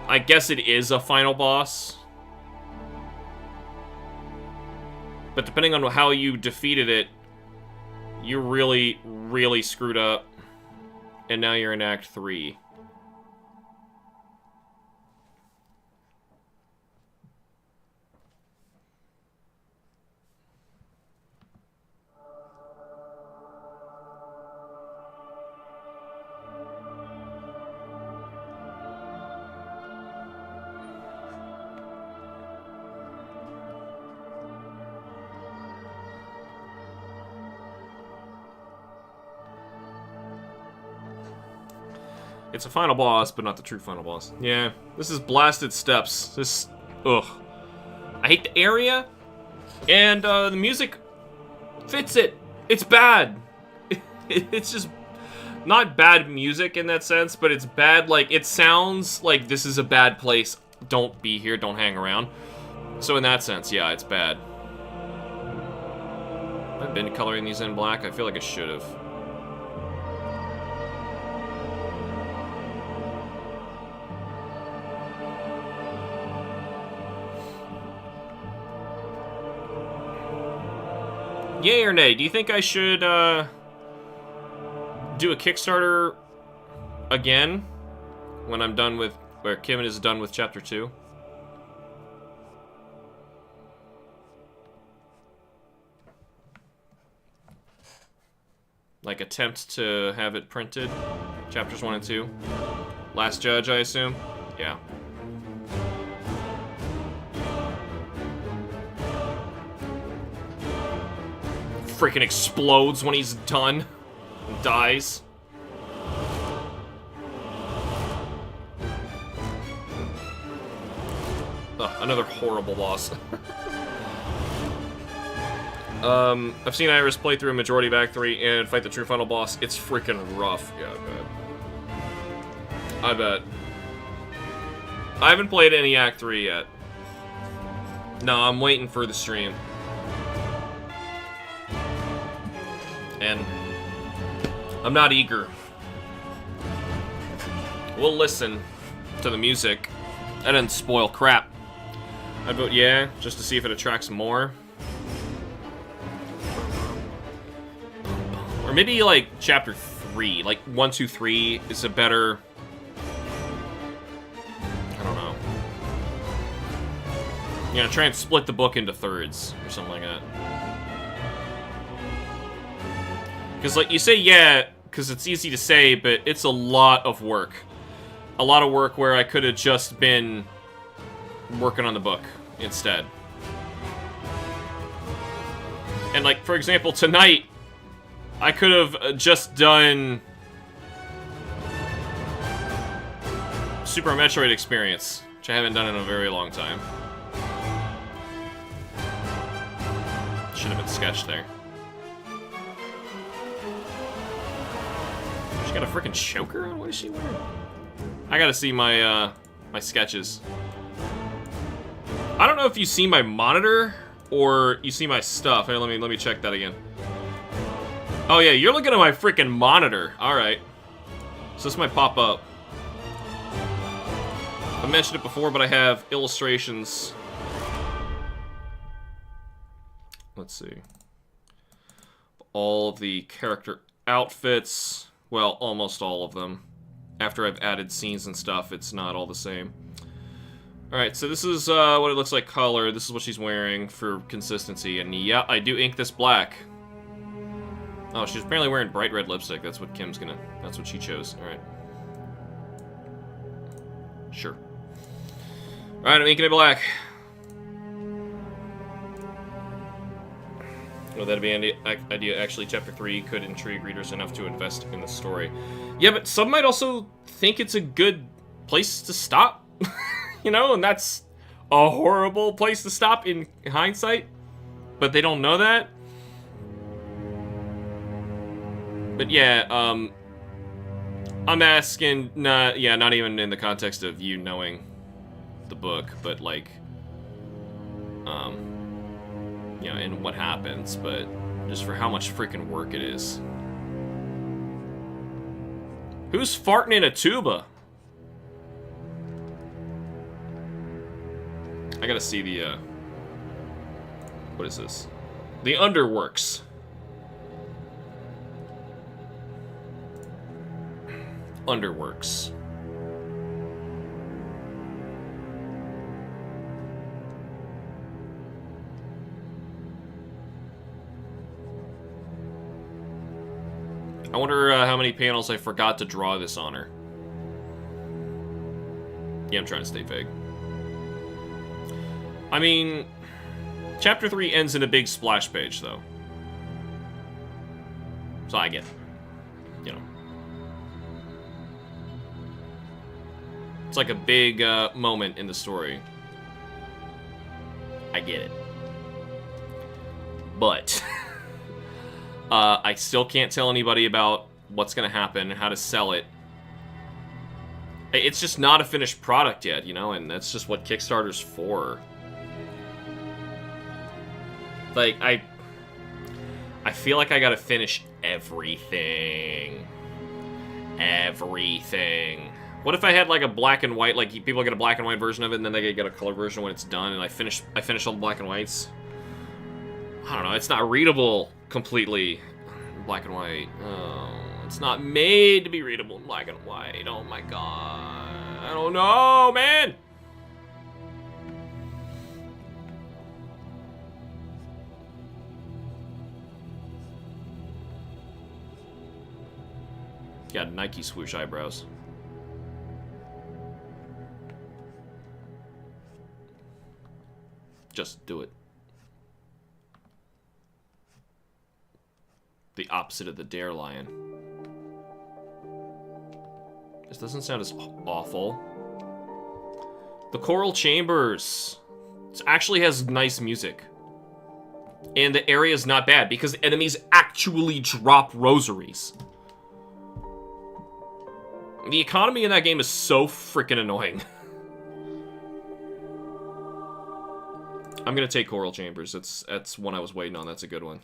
S1: I guess it is a final boss. But depending on how you defeated it, you really, really screwed up. And now you're in Act 3. It's a final boss, but not the true final boss. Yeah, this is Blasted Steps. This, ugh. I hate the area, and the music fits it. It's bad. It's just not bad music in that sense, but it's bad, like, it sounds like this is a bad place. Don't be here, don't hang around. So in that sense, yeah, it's bad. I've been coloring these in black. I feel like I should have. Yay or nay? Do you think I should do a Kickstarter again when I'm done with, where Kim is done with Chapter 2? Like attempt to have it printed? Chapters 1 and 2? Last Judge, I assume? Yeah. freaking explodes when he's done and dies. Ugh, another horrible boss. I've seen Iris play through a majority of Act 3 and fight the true final boss. It's freaking rough. Yeah, I bet. I haven't played any Act 3 yet. No, I'm waiting for the stream. And I'm not eager. We'll listen to the music. That didn't spoil crap. I vote yeah, just to see if it attracts more. Or maybe, like, Chapter 3. Like, 1, 2, 3 is a better... I don't know. You know, try and split the book into thirds, or something like that. Because, like, you say yeah, because it's easy to say, but it's a lot of work. A lot of work where I could have just been working on the book instead. And, like, for example, tonight, I could have just done Super Metroid Experience, which I haven't done in a very long time. Should have been sketched there. She got a freaking choker on? What is she wearing? I gotta see my, my sketches. I don't know if you see my monitor or you see my stuff. Hey, let me check that again. Oh yeah, you're looking at my freaking monitor. Alright. So this might pop up. I mentioned it before, but I have illustrations. Let's see. All of the character outfits. Well, almost all of them. After I've added scenes and stuff, it's not all the same. Alright, so this is what it looks like color. This is what she's wearing for consistency. And yeah, I do ink this black. Oh, she's apparently wearing bright red lipstick. That's what Kim's gonna... That's what she chose. Alright. Sure. Alright, I'm inking it black. Well, that'd be an idea. Actually, Chapter 3 could intrigue readers enough to invest in the story. Yeah, but some might also think it's a good place to stop. You know, and that's a horrible place to stop in hindsight. But they don't know that. But yeah, I'm asking, not even in the context of you knowing the book, but like, you know, and what happens, but just for how much freaking work it is. Who's farting in a tuba? I gotta see the, what is this? The Underworks. Underworks. I wonder how many panels I forgot to draw this on her. Yeah, I'm trying to stay vague. I mean, Chapter 3 ends in a big splash page, though. So I get it. You know. It's like a big moment in the story. I get it. But I still can't tell anybody about what's going to happen, how to sell it. It's just not a finished product yet, you know, and that's just what Kickstarter's for. Like, I feel like I gotta finish everything. Everything. What if I had like a black and white, like people get a black and white version of it and then they get a color version when it's done, and I finish all the black and whites? I don't know, it's not readable completely in black and white. Oh, it's not made to be readable in black and white. Oh my god. I don't know, man! Got Nike swoosh eyebrows. Just do it. the opposite of the Dare Lion. This doesn't sound as awful. The Coral Chambers. It actually has nice music. And the area is not bad because enemies actually drop rosaries. The economy in that game is so freaking annoying. I'm gonna take Coral Chambers. That's one I was waiting on. That's a good one.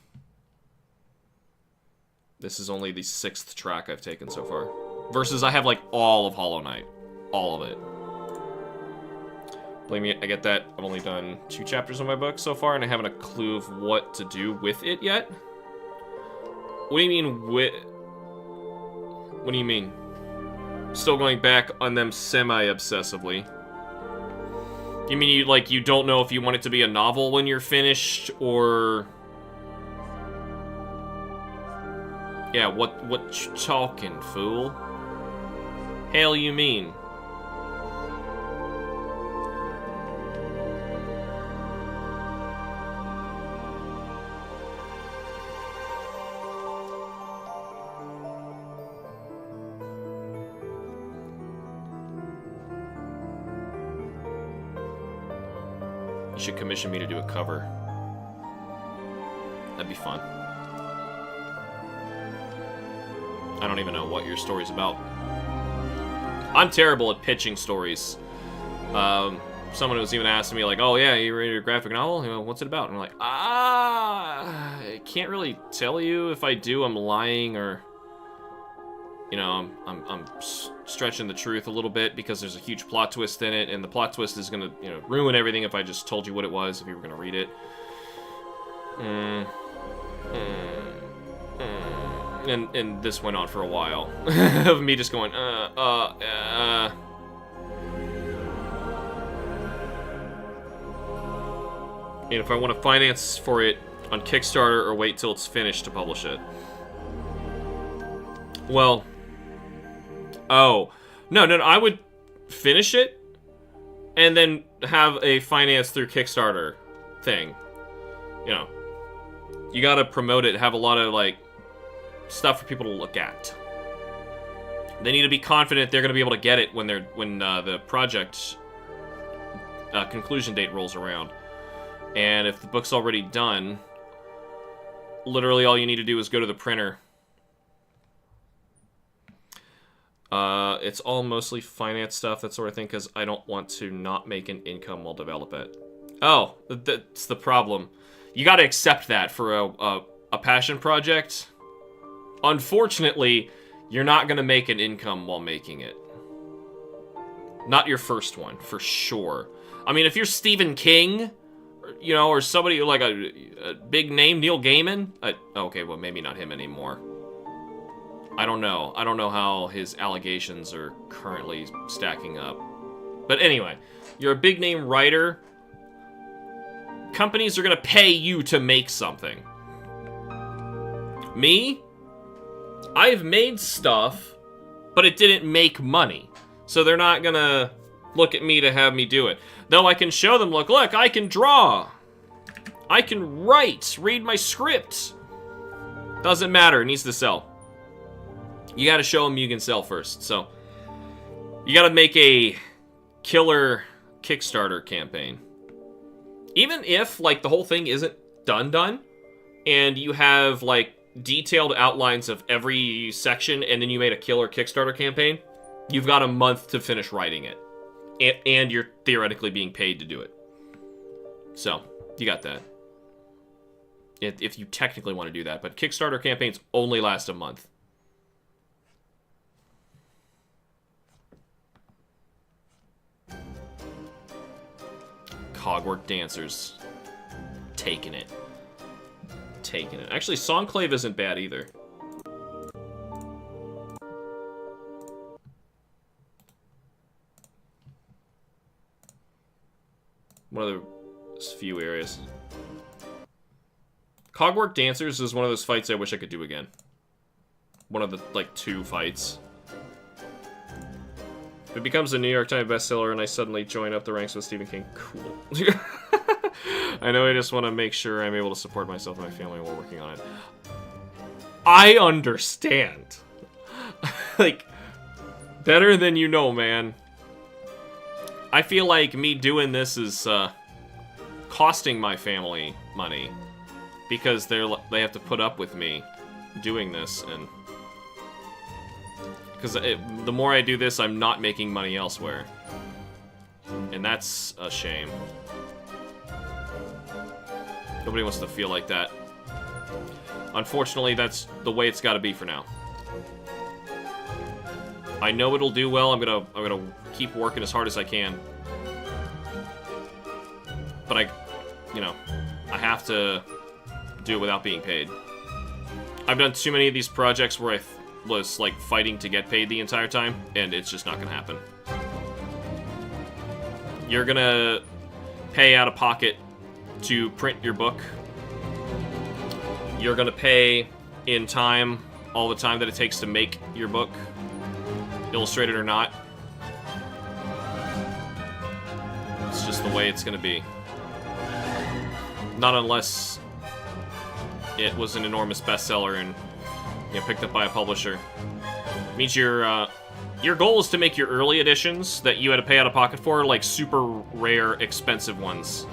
S1: This is only the 6th track I've taken so far. Versus I have like all of Hollow Knight. All of it. Believe me, I get that. I've only done 2 chapters of my book so far, and I haven't a clue of what to do with it yet. What do you mean with... What do you mean? Still going back on them semi-obsessively. You mean you don't know if you want it to be a novel when you're finished, or... Yeah, what you talking, fool? Hell you mean? You should commission me to do a cover. That'd be fun. I don't even know what your story's about. I'm terrible at pitching stories. Someone was even asking me, like, oh yeah, you read a graphic novel? You know, what's it about? And I'm like, I can't really tell you. If I do, I'm lying, or... You know, I'm stretching the truth a little bit because there's a huge plot twist in it, and the plot twist is gonna, you know, ruin everything if I just told you what it was, if you were gonna read it. And this went on for a while of me just going, And if I want to finance for it on Kickstarter or wait till it's finished to publish it. Well, oh, no, I would finish it and then have a finance through Kickstarter thing. You know, you gotta promote it, have a lot of, like, stuff for people to look at. They need to be confident they're gonna be able to get it when the project conclusion date rolls around. And if the book's already done, literally all you need to do is go to the printer. It's all mostly finance stuff, that sort of thing, because I don't want to not make an income while develop it. Oh, that's the problem. You gotta accept that for a passion project. Unfortunately, you're not gonna make an income while making it. Not your first one, for sure. I mean, if you're Stephen King, you know, or somebody like a big name, Neil Gaiman. Okay, well, maybe not him anymore. I don't know. I don't know how his allegations are currently stacking up. But anyway, you're a big name writer. Companies are gonna pay you to make something. Me? I've made stuff, but it didn't make money. So they're not gonna look at me to have me do it. Though I can show them, look, I can draw. I can write, read my script. Doesn't matter, it needs to sell. You gotta show them you can sell first. So, you gotta make a killer Kickstarter campaign. Even if, like, the whole thing isn't done, and you have, like, detailed outlines of every section, and then you made a killer Kickstarter campaign, you've got a month to finish writing it. And you're theoretically being paid to do it. So, you got that. If you technically want to do that. But Kickstarter campaigns only last a month. Cogwork Dancers. Taking it. Taking it. Actually, Songclave isn't bad either. One of the few areas. Cogwork Dancers is one of those fights I wish I could do again. One of the, like, 2 fights. If it becomes a New York Times bestseller and I suddenly join up the ranks with Stephen King, cool. I know I just want to make sure I'm able to support myself and my family while working on it. I understand. Like, better than you know, man. I feel like me doing this is costing my family money because they have to put up with me doing this, and because the more I do this, I'm not making money elsewhere, and that's a shame. Nobody wants to feel like that. Unfortunately, that's the way it's got to be for now. I know it'll do well. I'm gonna keep working as hard as I can. But I have to do it without being paid. I've done too many of these projects where I was like fighting to get paid the entire time, and it's just not gonna happen. You're gonna pay out of pocket to print your book. You're gonna pay in time, all the time that it takes to make your book, illustrated or not. It's just the way it's gonna be. Not unless it was an enormous bestseller and picked up by a publisher. It means your goal is to make your early editions that you had to pay out of pocket for, like super rare, expensive ones,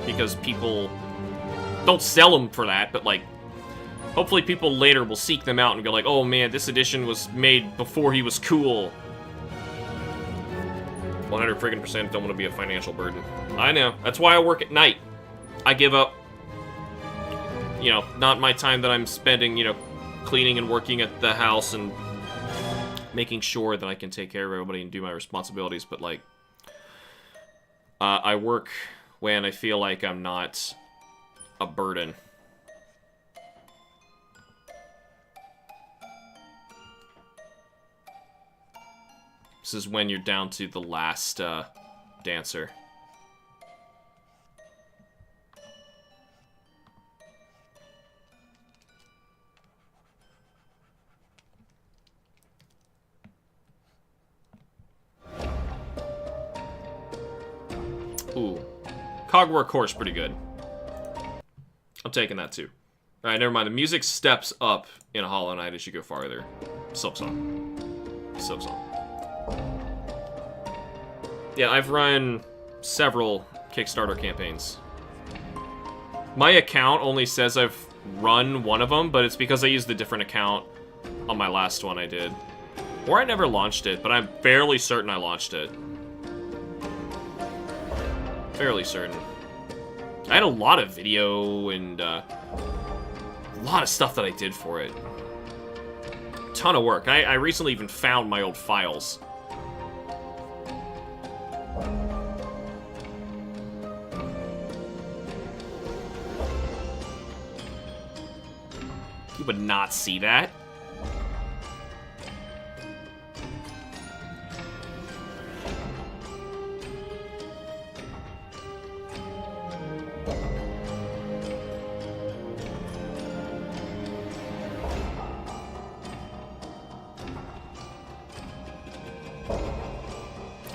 S1: because people don't sell them for that, but like, hopefully people later will seek them out and go like, oh man, this edition was made before he was cool. 100% don't want to be a financial burden. I know. That's why I work at night. I give up, not my time that I'm spending, cleaning and working at the house and making sure that I can take care of everybody and do my responsibilities, but like, I work when I feel like I'm not a burden. This is when you're down to the last dancer. Ooh. Cogwork Horse, pretty good. I'm taking that too. Alright, never mind. The music steps up in Hollow Knight as you go farther. Soap song. Soap song. Yeah, I've run several Kickstarter campaigns. My account only says I've run one of them, but it's because I used a different account on my last one I did. Or I never launched it, but I'm fairly certain I launched it. Fairly certain. I had a lot of video and a lot of stuff that I did for it. Ton of work. I recently even found my old files. You would not see that.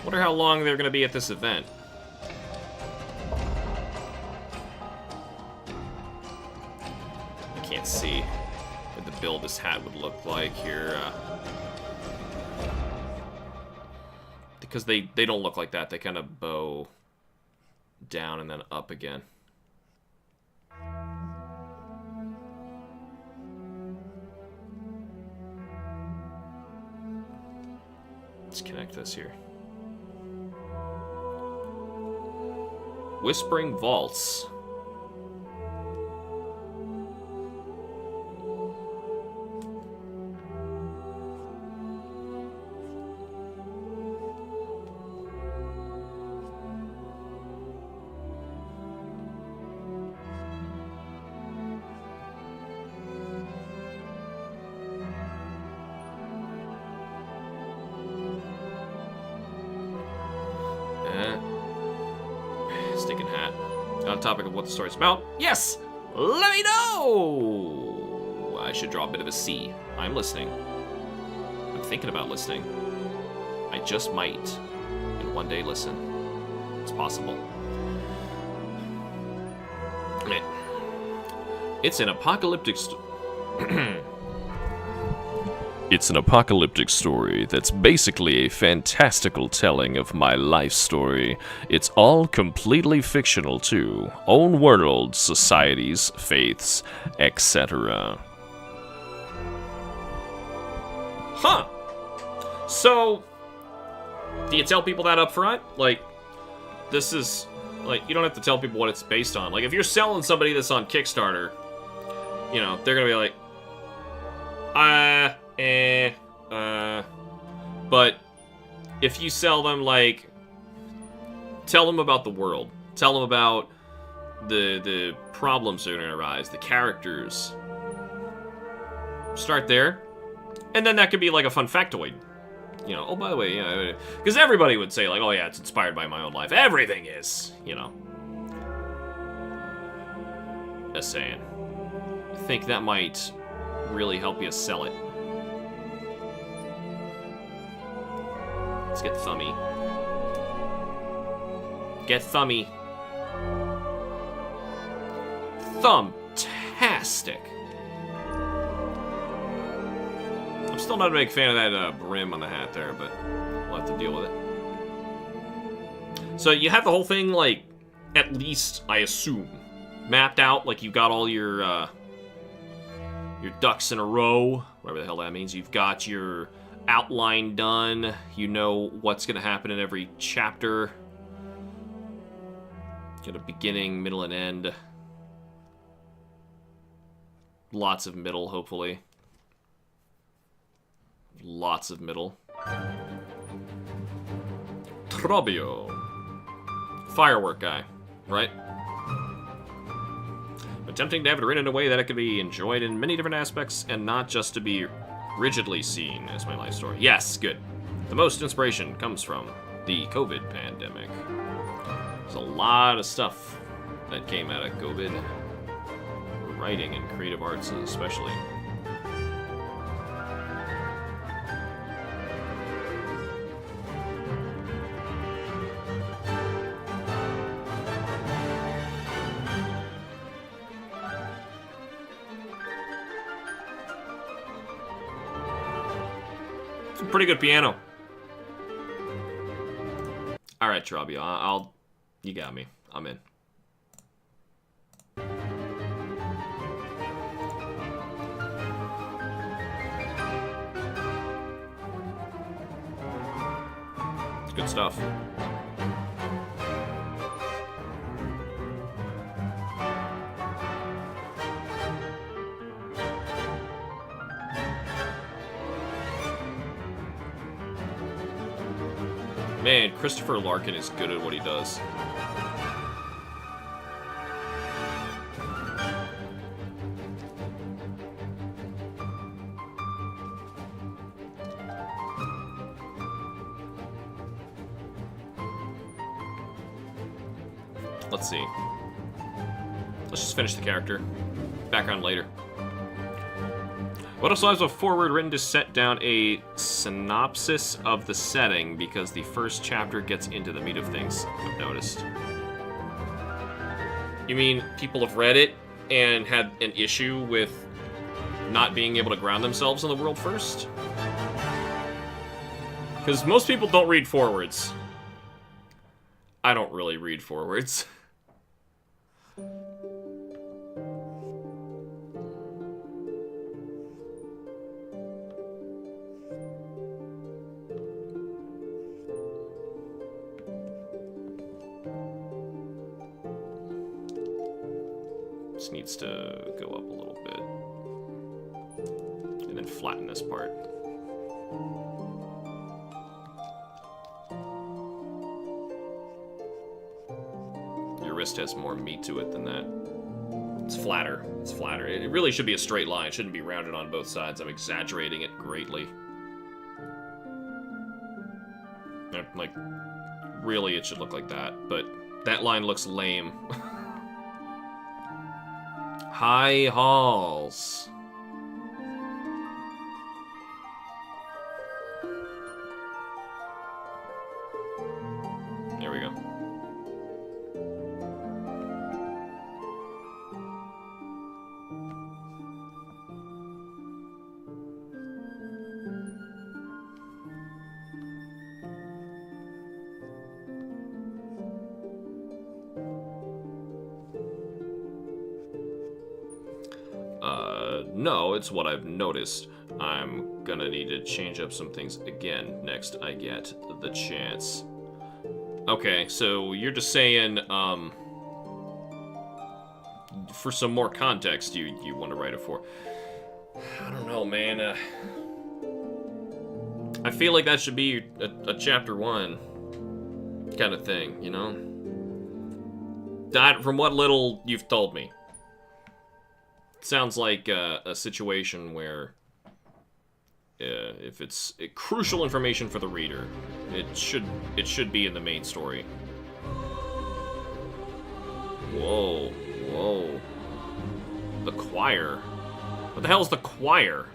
S1: Wonder how long they're gonna be at this event. I can't see what the build this hat would look like here. Because they don't look like that. They kind of bow down and then up again. Let's connect this here. Whispering Vaults. Stinking hat. On topic of what the story's about. Yes! Let me know! I should draw a bit of a C. I'm listening. I'm thinking about listening. I just might. And one day listen. It's possible. It's an apocalyptic
S2: It's an apocalyptic story that's basically a fantastical telling of my life story. It's all completely fictional too. Own worlds, societies, faiths, etc.
S1: Huh. So, do you tell people that up front? Like, this is... Like, you don't have to tell people what it's based on. Like, if you're selling somebody this on Kickstarter, you know, they're gonna be like... But if you sell them, like... Tell them about the world. Tell them about the problems that are gonna arise, the characters. Start there. And then that could be like a fun factoid. You know, oh, by the way, you know, because everybody would say, like, oh, yeah, it's inspired by my own life. Everything is, you know. Just saying. I think that might really help you sell it. Let's get Thummy. Get Thummy. Thumbtastic. I'm still not a big fan of that brim on the hat there, but we'll have to deal with it. So you have the whole thing, like, at least, I assume, mapped out. Like, you've got all your ducks in a row, whatever the hell that means. You've got your outline done. You know what's going to happen in every chapter. Got a beginning, middle, and end. Lots of middle, hopefully. Lots of middle. Trobio. Firework guy, right? Attempting to have it written in a way that it could be enjoyed in many different aspects and not just to be rigidly seen as my life story. Yes, good. The most inspiration comes from the COVID pandemic. There's a lot of stuff that came out of COVID. Writing and creative arts especially. Pretty good piano. All right, Trobio, I'll. You got me. I'm in. It's good stuff. Man, Christopher Larkin is good at what he does. Let's see. Let's just finish the character. Background later. What also has a foreword written to set down a synopsis of the setting because the first chapter gets into the meat of things, I've noticed. You mean people have read it and had an issue with not being able to ground themselves in the world first? Because most people don't read forewords. I don't really read forewords. This needs to go up a little bit. And then flatten this part. Your wrist has more meat to it than that. It's flatter. It's flatter. It really should be a straight line. It shouldn't be rounded on both sides. I'm exaggerating it greatly. Like, really, it should look like that. But that line looks lame. High halls. There we go.
S2: No, it's what I've noticed. I'm gonna need to change up some things again next I get the chance. Okay, so you're just saying, for some more context, you want to write it for. I don't know, man. I feel like that should be a chapter 1 kind of thing, you know? That, from what little you've told me, sounds like a situation where if it's crucial information for the reader, it should be in the main story. Whoa, whoa. The choir. What the hell is the choir?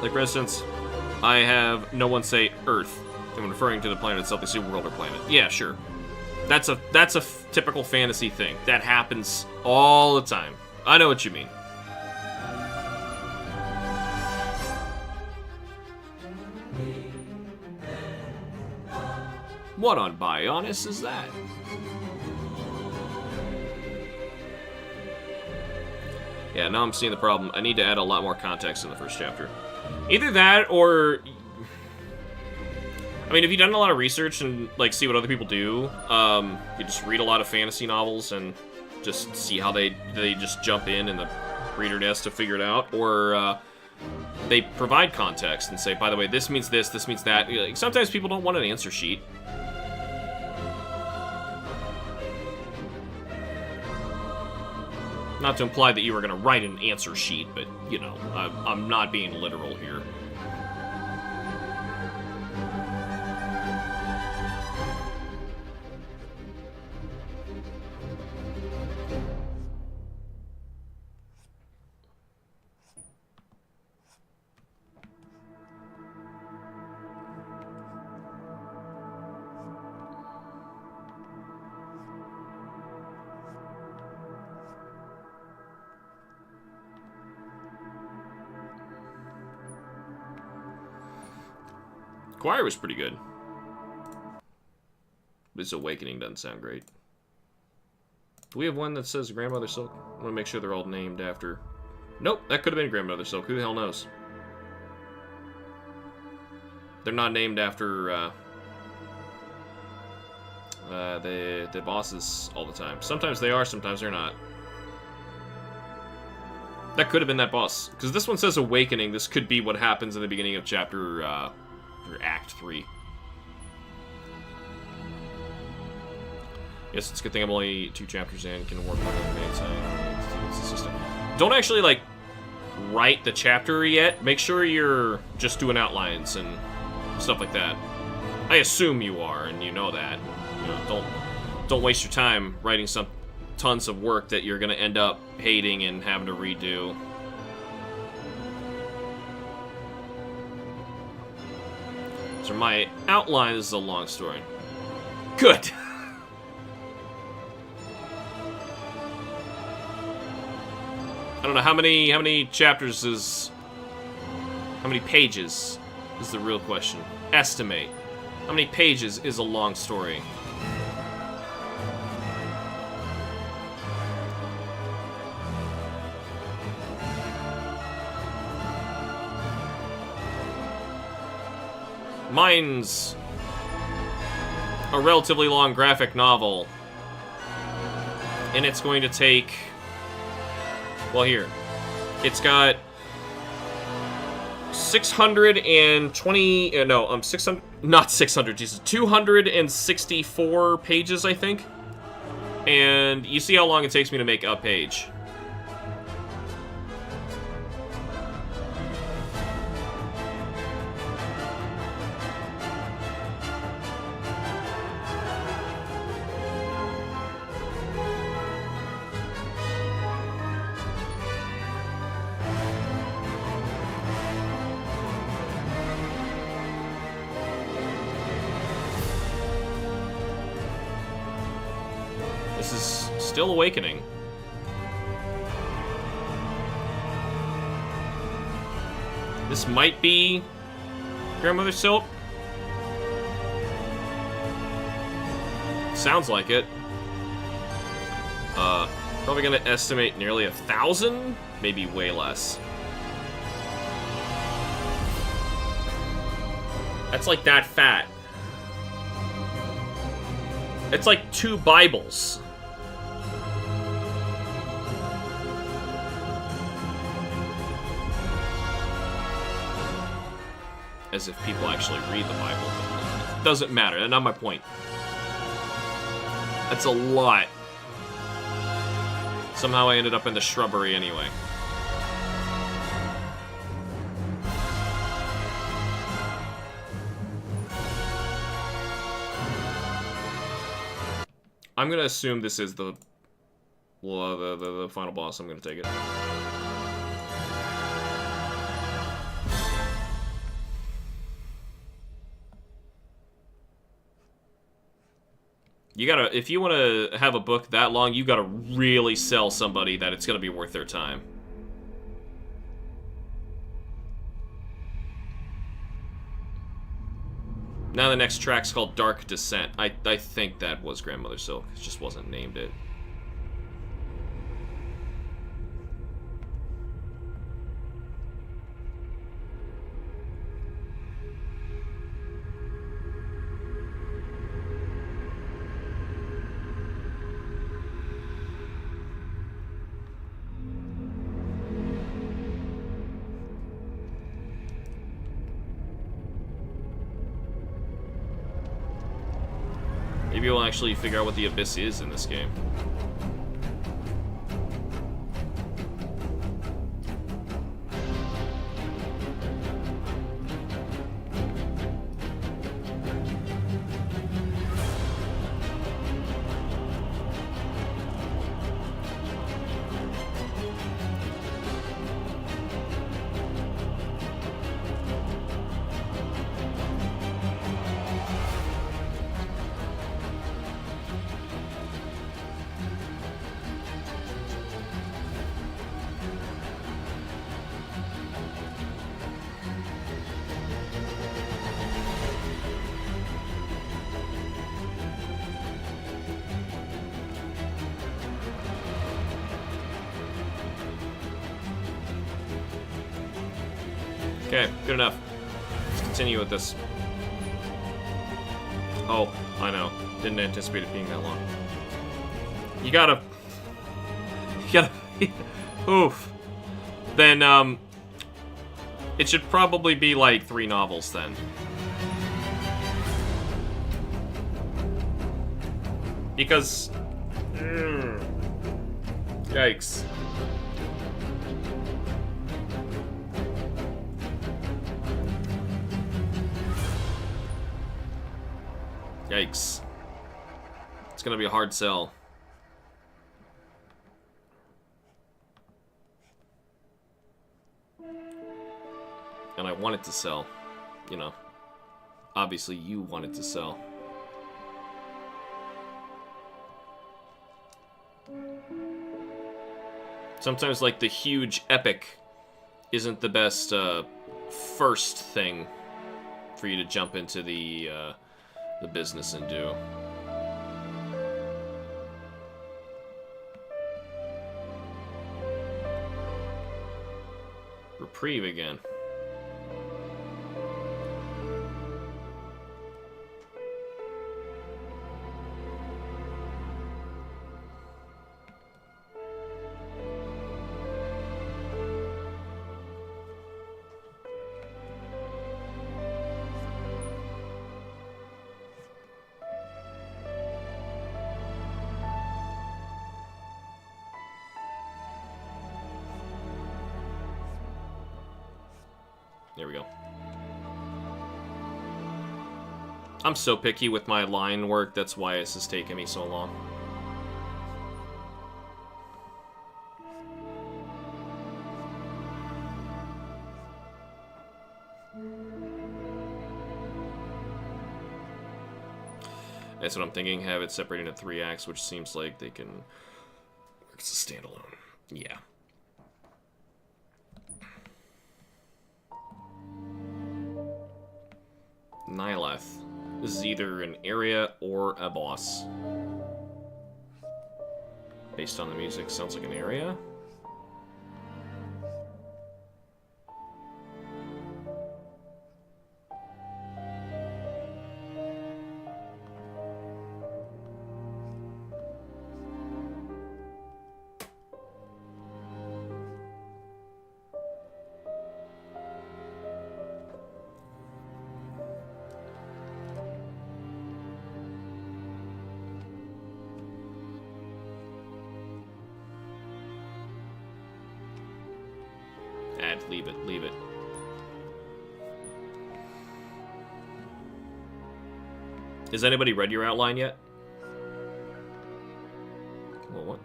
S2: Like, for instance, I have no one say Earth. I'm referring to the planet itself, they say world or planet. Yeah, sure. That's a typical fantasy thing. That happens all the time. I know what you mean. What on Bionis is that? Yeah, now I'm seeing the problem. I need to add a lot more context in the first chapter. Either that, or... I mean, if you've done a lot of research and, like, see what other people do, you just read a lot of fantasy novels and just see how they just jump in and the reader has to figure it out, or, they provide context and say, by the way, this means this means that. Like, sometimes people don't want an answer sheet. Not to imply that you were going to write an answer sheet, but, you know, I'm not being literal here. Choir was pretty good. This Awakening doesn't sound great. Do we have one that says Grandmother Silk? I want to make sure they're all named after... Nope, that could have been Grandmother Silk. Who the hell knows? They're not named after the bosses all the time. Sometimes they are, sometimes they're not. That could have been that boss. Because this one says Awakening. This could be what happens in the beginning of chapter... or Act 3. Yes, it's a good thing I'm only 2 chapters in. Can work on the main side. Don't actually, like, write the chapter yet. Make sure you're just doing outlines and stuff like that. I assume you are, and you know that. You know, don't waste your time writing some tons of work that you're gonna end up hating and having to redo. So my outline is a long story. Good. I don't know how many chapters is... How many pages is the real question. Estimate. How many pages is a long story? Mine's a relatively long graphic novel, and it's going to take, well, here, it's got 620, no, 600, not 600, Jesus, 264 pages, I think, and you see how long it takes me to make a page. This is still Awakening. This might be
S1: Grandmother Silk? Sounds like it. Probably gonna estimate nearly 1,000? Maybe way less. That's like that fat. It's like 2 Bibles. As if people actually read the Bible. It doesn't matter. That's not my point. That's a lot. Somehow I ended up in the shrubbery anyway. I'm gonna assume this is the final boss. I'm gonna take it. You gotta, if you want to have a book that long, you gotta really sell somebody that it's gonna be worth their time. Now the next track's called Dark Descent. I think that was Grandmother Silk. It just wasn't named it. Maybe we'll actually figure out what the Abyss is in this game. Okay, good enough. Let's continue with this. Oh, I know. Didn't anticipate it being that long. You gotta... Oof. Then, it should probably be like 3 novels then. Because... Yikes. Yikes. It's gonna be a hard sell. And I want it to sell. You know. Obviously you want it to sell. Sometimes, like, the huge epic isn't the best, first thing for you to jump into the business and do. Reprieve again. There we go. I'm so picky with my line work, that's why this is taking me so long. That's what I'm thinking, have it separated into 3 acts, which seems like they can work as a standalone. Yeah. Nihileth. This is either an area or a boss. Based on the music, sounds like an area. Leave it, leave it. Has anybody read your outline yet? Well, what?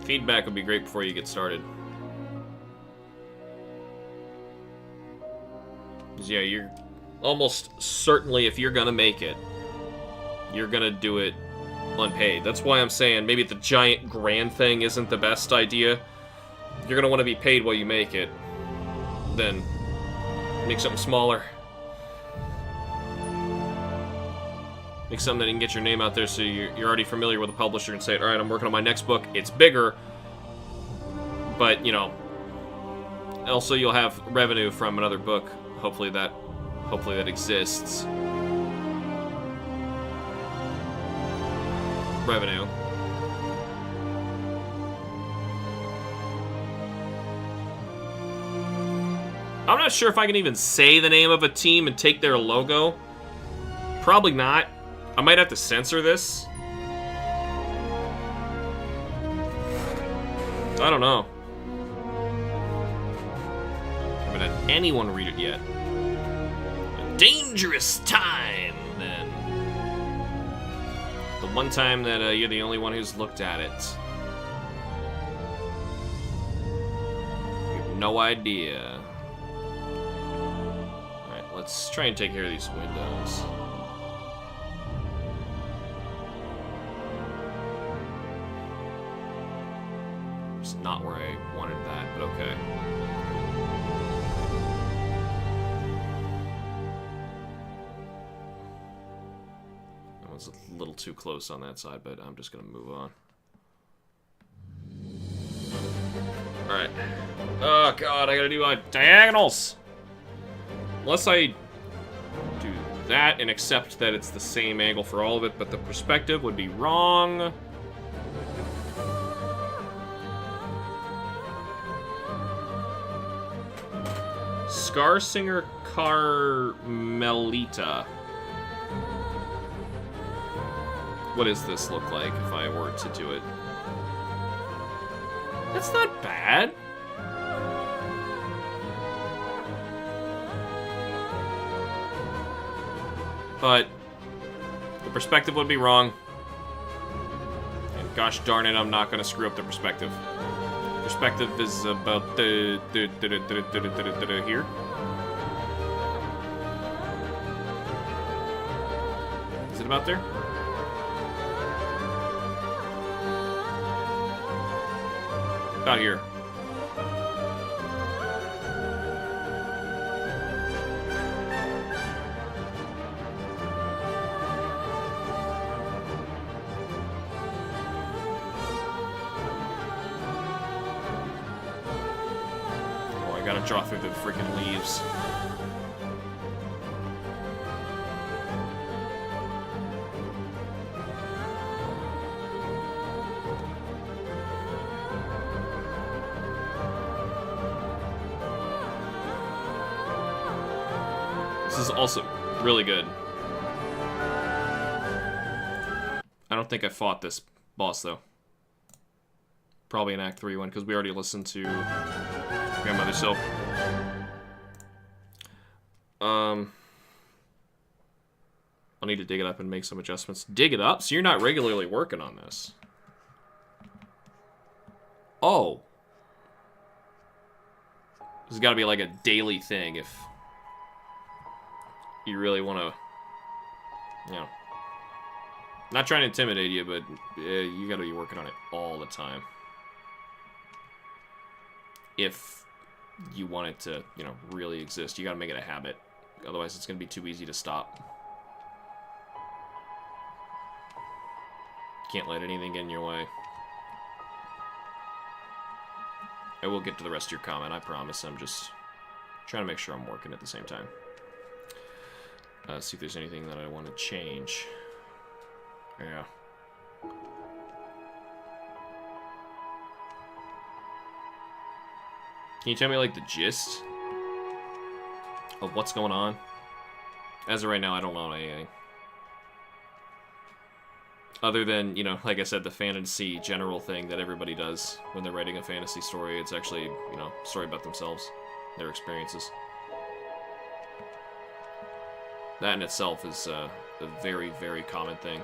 S1: Feedback would be great before you get started. Because, yeah, you're almost certainly, if you're gonna make it, you're gonna do it unpaid. That's why I'm saying maybe the giant grand thing isn't the best idea. You're gonna want to be paid while you make it. Then make something smaller. Make something that you can get your name out there so you're already familiar with the publisher and say, alright, I'm working on my next book. It's bigger, but, you know, also you'll have revenue from another book. Hopefully that exists. Revenue. I'm not sure if I can even say the name of a team and take their logo. Probably not. I might have to censor this. I don't know. I haven't had anyone read it yet. A dangerous time, then. The one time that you're the only one who's looked at it. You have no idea. Alright, let's try and take care of these windows. It's not where I wanted that, but okay. It's a little too close on that side, but I'm just gonna move on. Alright. Oh god, I gotta do my diagonals! Unless I do that and accept that it's the same angle for all of it, but the perspective would be wrong. Scarsinger Carmelita. What does this look like if I were to do it? That's not bad. But the perspective would be wrong. And gosh darn it, I'm not going to screw up the perspective. Perspective is about here. Is it about there? About here. Oh, I gotta draw through the freaking leaves. This is also really good. I don't think I fought this boss, though. Probably an Act 3 one, because we already listened to Grandmother Silk. I'll need to dig it up and make some adjustments. Dig it up? So you're not regularly working on this. Oh. This has got to be like a daily thing if you really want to, you know, not trying to intimidate you, but you got to be working on it all the time. If you want it to, you know, really exist. You gotta make it a habit. Otherwise, it's gonna be too easy to stop. Can't let anything get in your way. I will get to the rest of your comment, I promise. I'm just trying to make sure I'm working at the same time. See if there's anything that I want to change. Yeah. Can you tell me, like, the gist of what's going on? As of right now, I don't know anything. Other than, you know, like I said, the fantasy general thing that everybody does when they're writing a fantasy story. It's actually, you know, a story about themselves, their experiences. That in itself is a very, very common thing.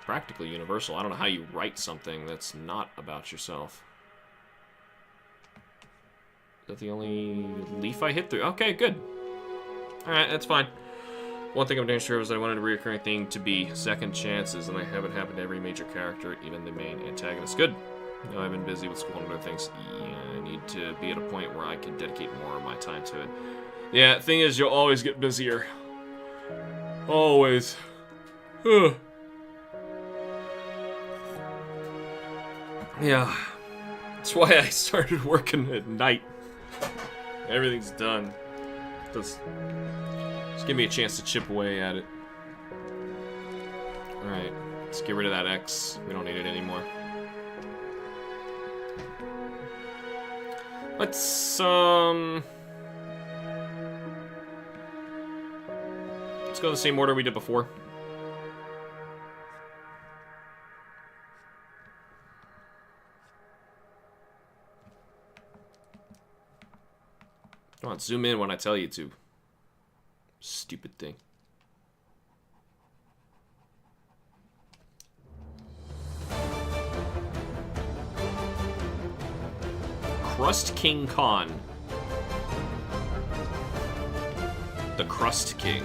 S1: Practically universal. I don't know how you write something that's not about yourself. Is that the only leaf I hit through? Okay, good. Alright, that's fine. One thing I'm damn sure is that I wanted a recurring thing to be second chances, and I have it happen to every major character, even the main antagonist. Good. No, I've been busy with school and other things. Yeah, I need to be at a point where I can dedicate more of my time to it. Yeah, thing is, you'll always get busier. Always. Ugh. Yeah. That's why I started working at night. Everything's done. Just give me a chance to chip away at it. Alright, let's get rid of that X. We don't need it anymore. Let's go the same order we did before. Come on, zoom in when I tell you to. Stupid thing. Crust King Khan. The Crust King.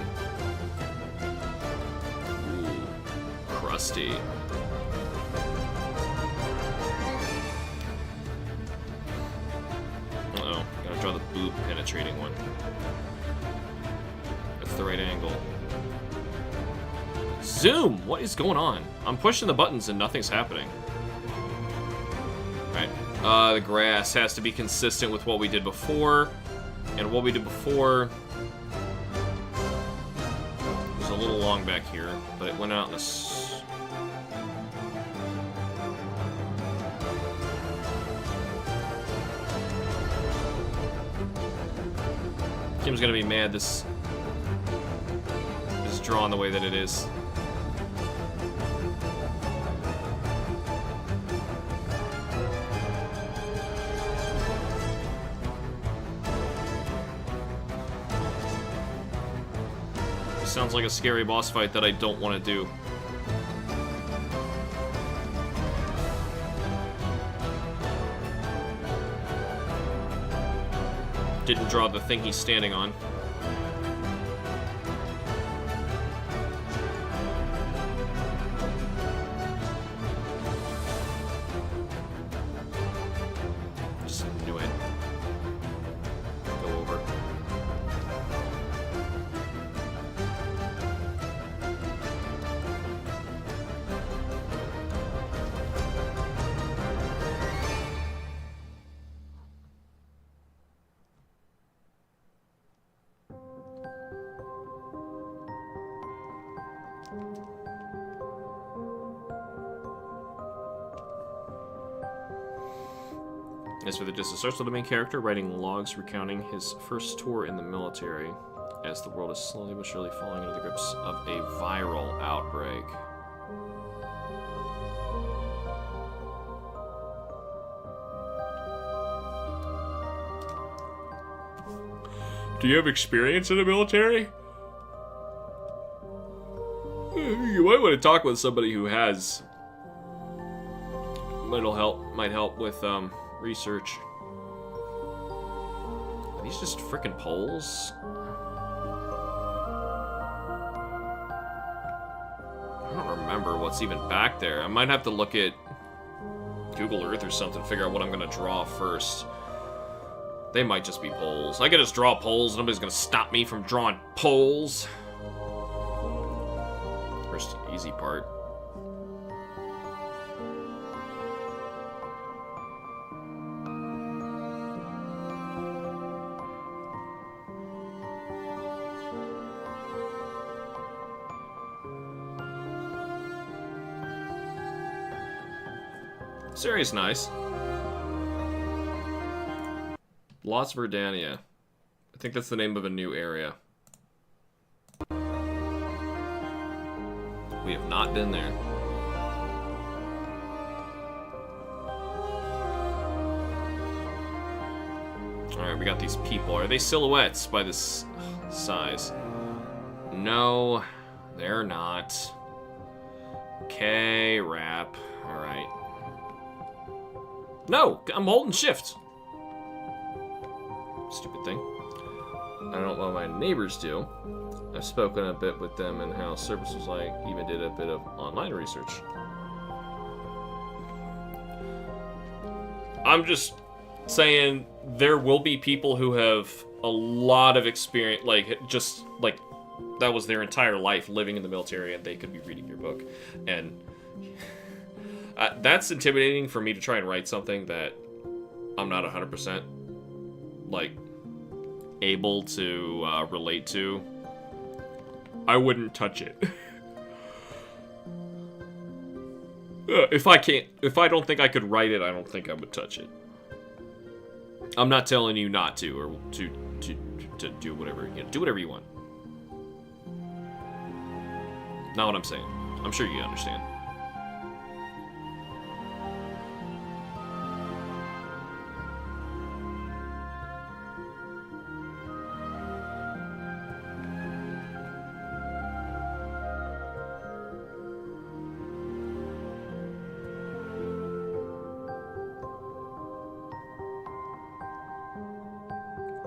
S1: Ooh, crusty. Uh-oh, gotta draw the boob penetrating one. That's the right angle. Zoom! What is going on? I'm pushing the buttons and nothing's happening. Alright. The grass has to be consistent with what we did before. And what we did before was a little long back here, but it went out in the... Kim's gonna be mad this is drawn the way that it is. This sounds like a scary boss fight that I don't want to do. Didn't draw the thing he's standing on. Just knew it. Go over. As for the distance, starts with the main character writing logs recounting his first tour in the military, as the world is slowly but surely falling into the grips of a viral outbreak. Do you have experience in the military? You might want to talk with somebody who has. Might help with research. Are these just frickin' poles? I don't remember what's even back there. I might have to look at Google Earth or something, figure out what I'm gonna draw first. They might just be poles. I could just draw poles, nobody's gonna stop me from drawing poles. First easy part. This area's nice. Los Verdania. I think that's the name of a new area. We have not been there. Alright, we got these people. Are they silhouettes by this size? No, they're not. Okay, wrap. Alright. No! I'm holding shift! Stupid thing. I don't know what my neighbors do. I've spoken a bit with them and how service was like, even did a bit of online research. I'm just saying there will be people who have a lot of experience, like, just, like, that was their entire life living in the military and they could be reading your book. And that's intimidating for me to try and write something that I'm not 100%, like, able to relate to. I wouldn't touch it. If I don't think I could write it, I don't think I would touch it. I'm not telling you not to, or to do whatever, you know, do whatever you want. Not what I'm saying. I'm sure you understand.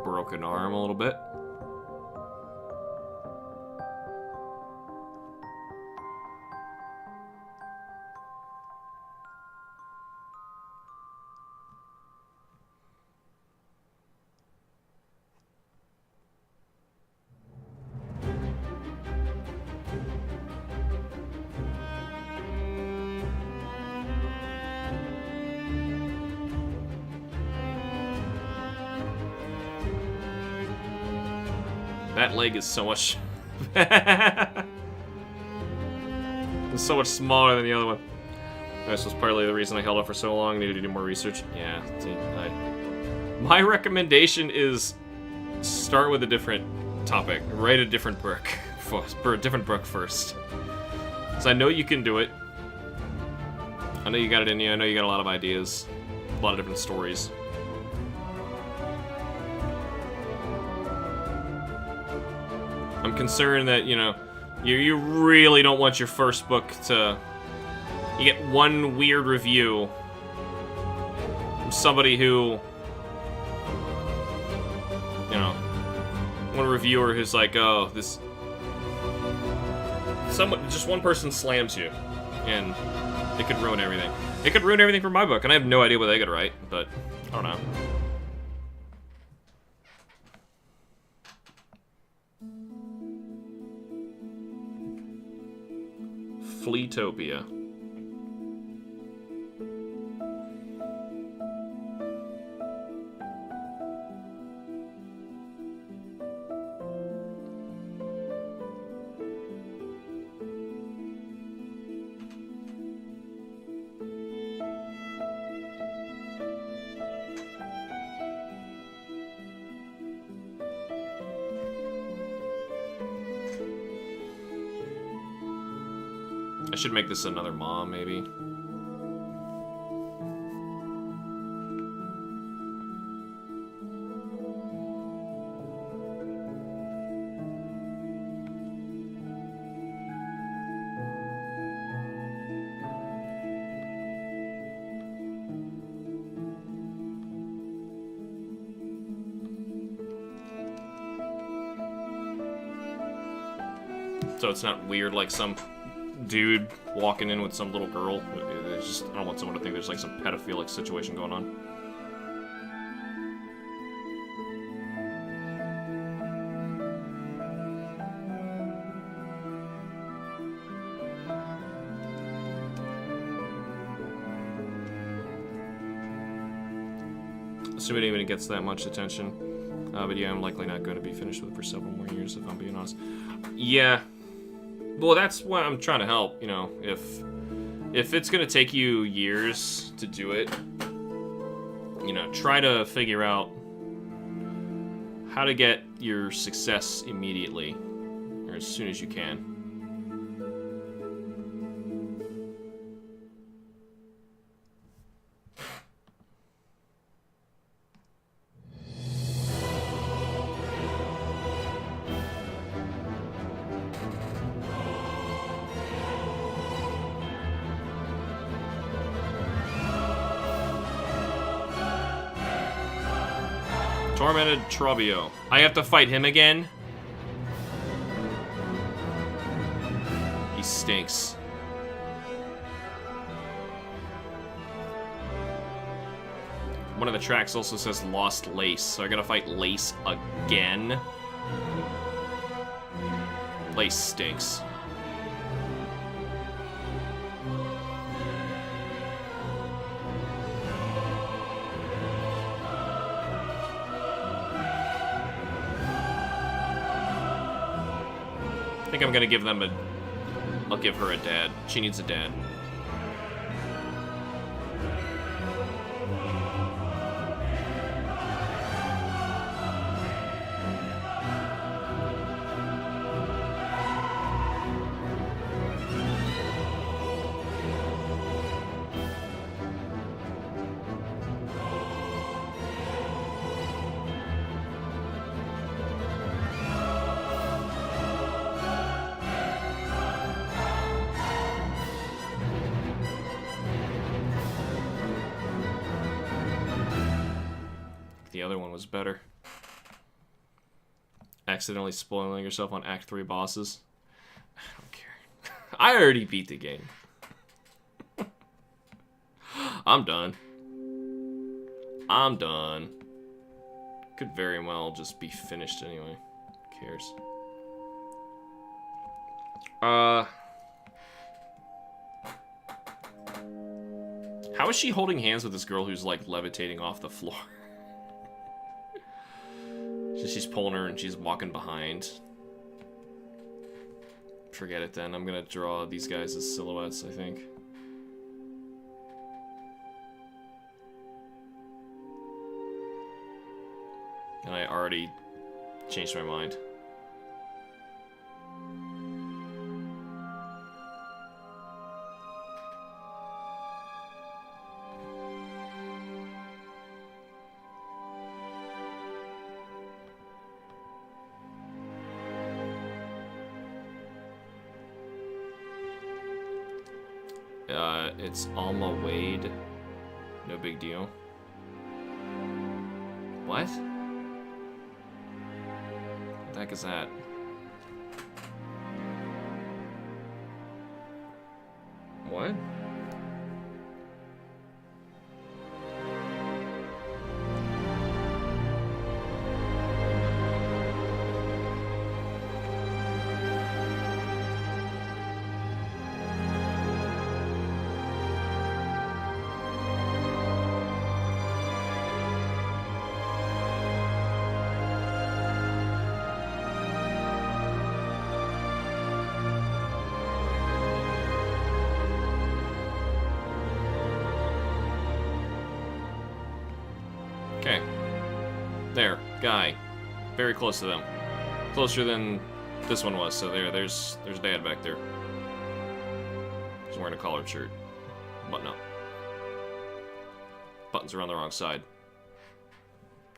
S1: Broken arm a little bit. That leg is so much... it's so much smaller than the other one. This was partly the reason I held off for so long. Needed to do more research. Yeah, see, my recommendation is start with a different topic. Write a different book. For a different book first. Because I know you can do it. I know you got it in you. I know you got a lot of ideas. A lot of different stories. I'm concerned that, you know, you really don't want your first book to... You get one weird review from somebody who... You know, one reviewer who's like, oh, this... Just one person slams you, and it could ruin everything. It could ruin everything for my book, and I have no idea what they could write, but I don't know. Fleetopia. I should make this another mom, maybe. So it's not weird like some dude walking in with some little girl. I don't want someone to think there's like some pedophilic situation going on. Assuming even it gets that much attention. But yeah, I'm likely not going to be finished with it for several more years, if I'm being honest. Yeah. Well, that's why I'm trying to help, you know. If it's going to take you years to do it, you know, try to figure out how to get your success immediately, or as soon as you can. Tormented Trobio. I have to fight him again? He stinks. One of the tracks also says Lost Lace, so I gotta fight Lace again. Lace stinks. I think I'm gonna give them I'll give her a dad. She needs a dad. The other one was better. Accidentally spoiling yourself on Act 3 bosses. I don't care. I already beat the game. I'm done. I'm done. Could very well just be finished anyway. Who cares? How is she holding hands with this girl who's like levitating off the floor? She's pulling her and she's walking behind. Forget it then. I'm gonna draw these guys as silhouettes, I think. And I already changed my mind. It's Alma Wade. No big deal. What? What the heck is that? What? Okay. There. Guy. Very close to them. Closer than this one was, so there's Dad back there. He's wearing a collared shirt. Button up. Buttons are on the wrong side.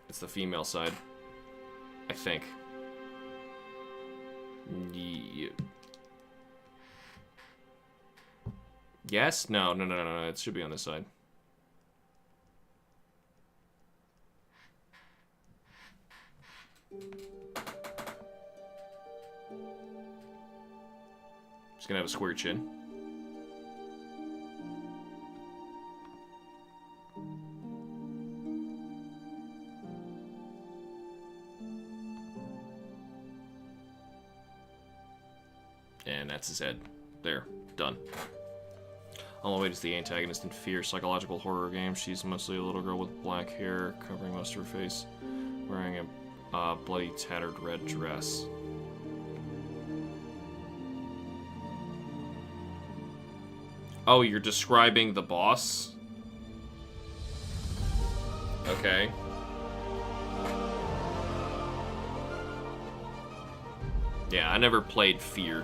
S1: It's the female side. I think. Yeah. Yes? No. It should be on this side. She's gonna have a square chin. And that's his head. There. Done. Aloy is the antagonist in Fear, psychological horror game. She's mostly a little girl with black hair covering most of her face, wearing a bloody, tattered red dress. Oh, you're describing the boss? Okay. Yeah, I never played Fear.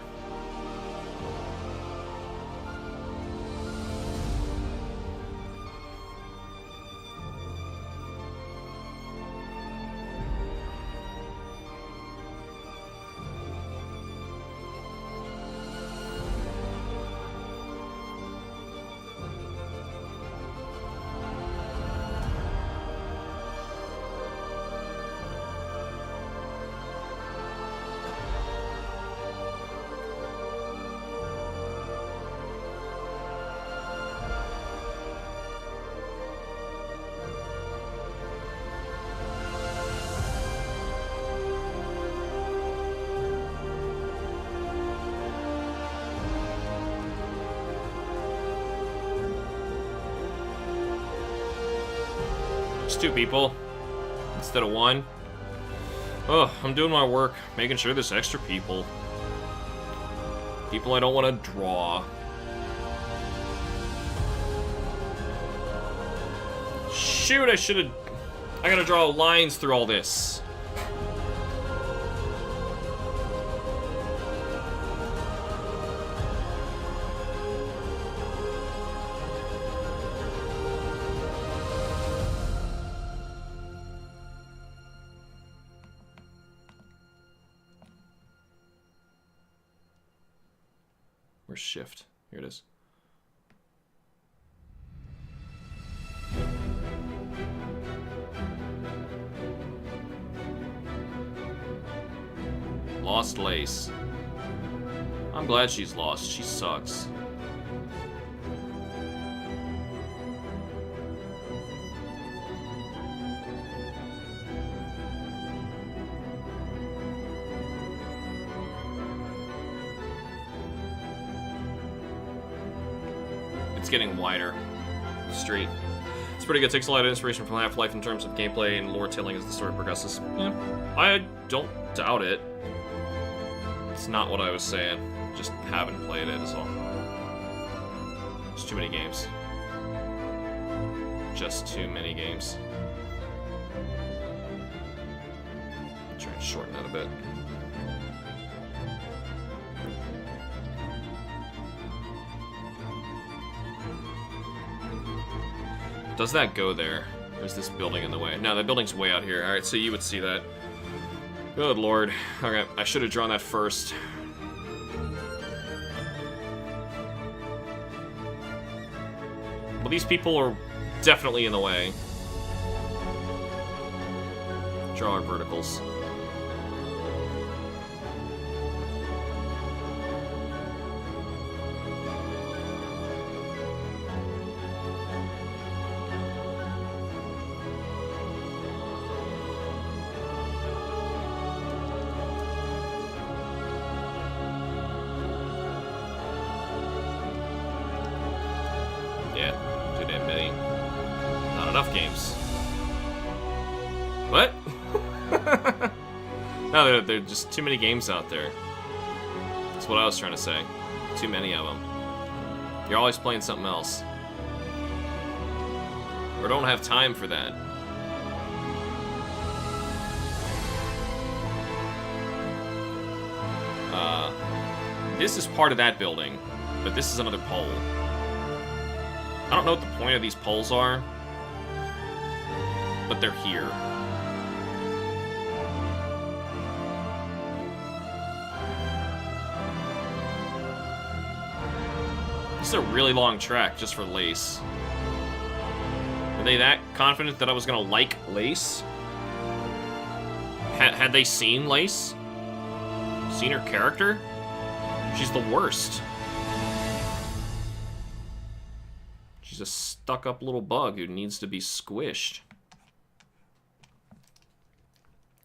S1: It's 2 people instead of 1. Oh, I'm doing my work, making sure there's extra people. People I don't want to draw. Shoot, I should have... I gotta draw lines through all this. Where's shift? Here it is. Lost Lace. I'm glad she's lost. She sucks. It's getting wider. Street. It's pretty good. Takes a lot of inspiration from Half-Life in terms of gameplay and lore telling as the story progresses. Yeah, I don't doubt it. It's not what I was saying. Just haven't played it, is all. There's too many games. Just too many games. Try and shorten that a bit. Does that go there? Or is this building in the way? No, that building's way out here. Alright, so you would see that. Good lord. Okay, I should have drawn that first. Well, these people are definitely in the way. Draw our verticals. Enough games. What? No, there are just too many games out there. That's what I was trying to say. Too many of them. You're always playing something else. Or don't have time for that. This is part of that building, but this is another pole. I don't know what the point of these poles are, but they're here. This is a really long track just for Lace. Were they that confident that I was gonna like Lace? Had they seen Lace? Seen her character? She's the worst. She's a stuck-up little bug who needs to be squished.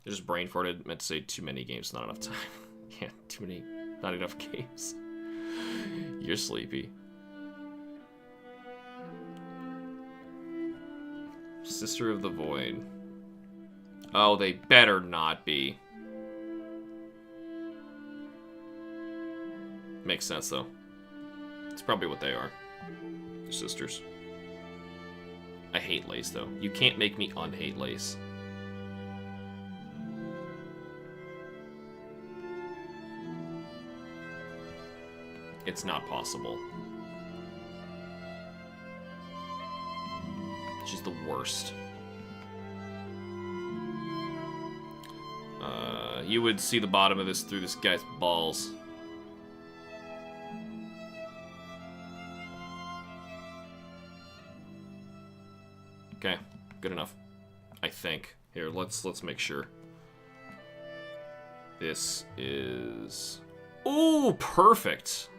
S1: I just brain farted, meant to say too many games, not enough time. Yeah, too many Not enough games. You're sleepy. Sister of the Void. Oh, they better not be. Makes sense, though. It's probably what they are. They're sisters. I hate Lace, though. You can't make me unhate Lace. It's not possible. She's the worst. You would see the bottom of this through this guy's balls. Okay, good enough. I think. Here, let's make sure. This is... Ooh, perfect!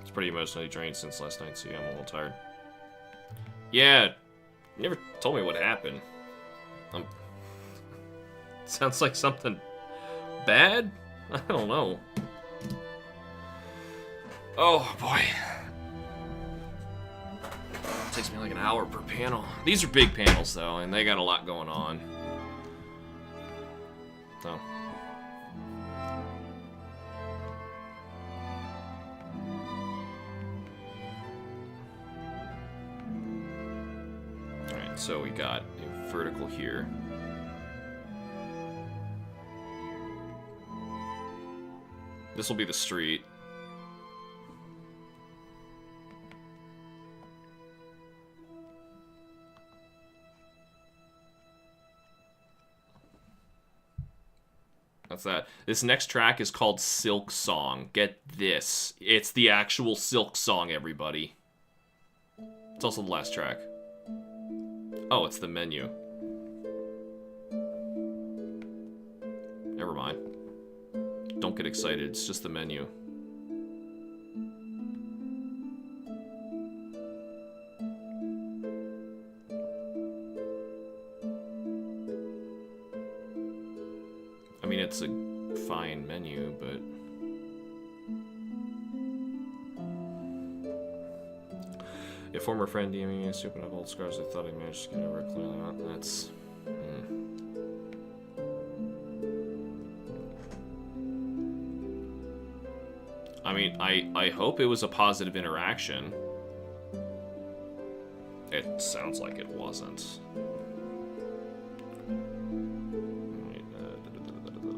S1: It's pretty emotionally drained since last night, so yeah, I'm a little tired. Yeah, you never told me what happened. Sounds like something bad? I don't know. Oh, boy. It takes me like an hour per panel. These are big panels, though, and they got a lot going on. So. Alright, so we got a vertical here. This will be the street. That's that. This next track is called Silk Song. Get this. It's the actual Silk Song, everybody. It's also the last track. Oh, it's the menu. Never mind. Don't get excited. It's just the menu. I mean, it's a fine menu, but... A former friend DMing me stupid of old scars. I thought I managed to get over it. Clearly not. That's... I mean, I hope it was a positive interaction. It sounds like it wasn't.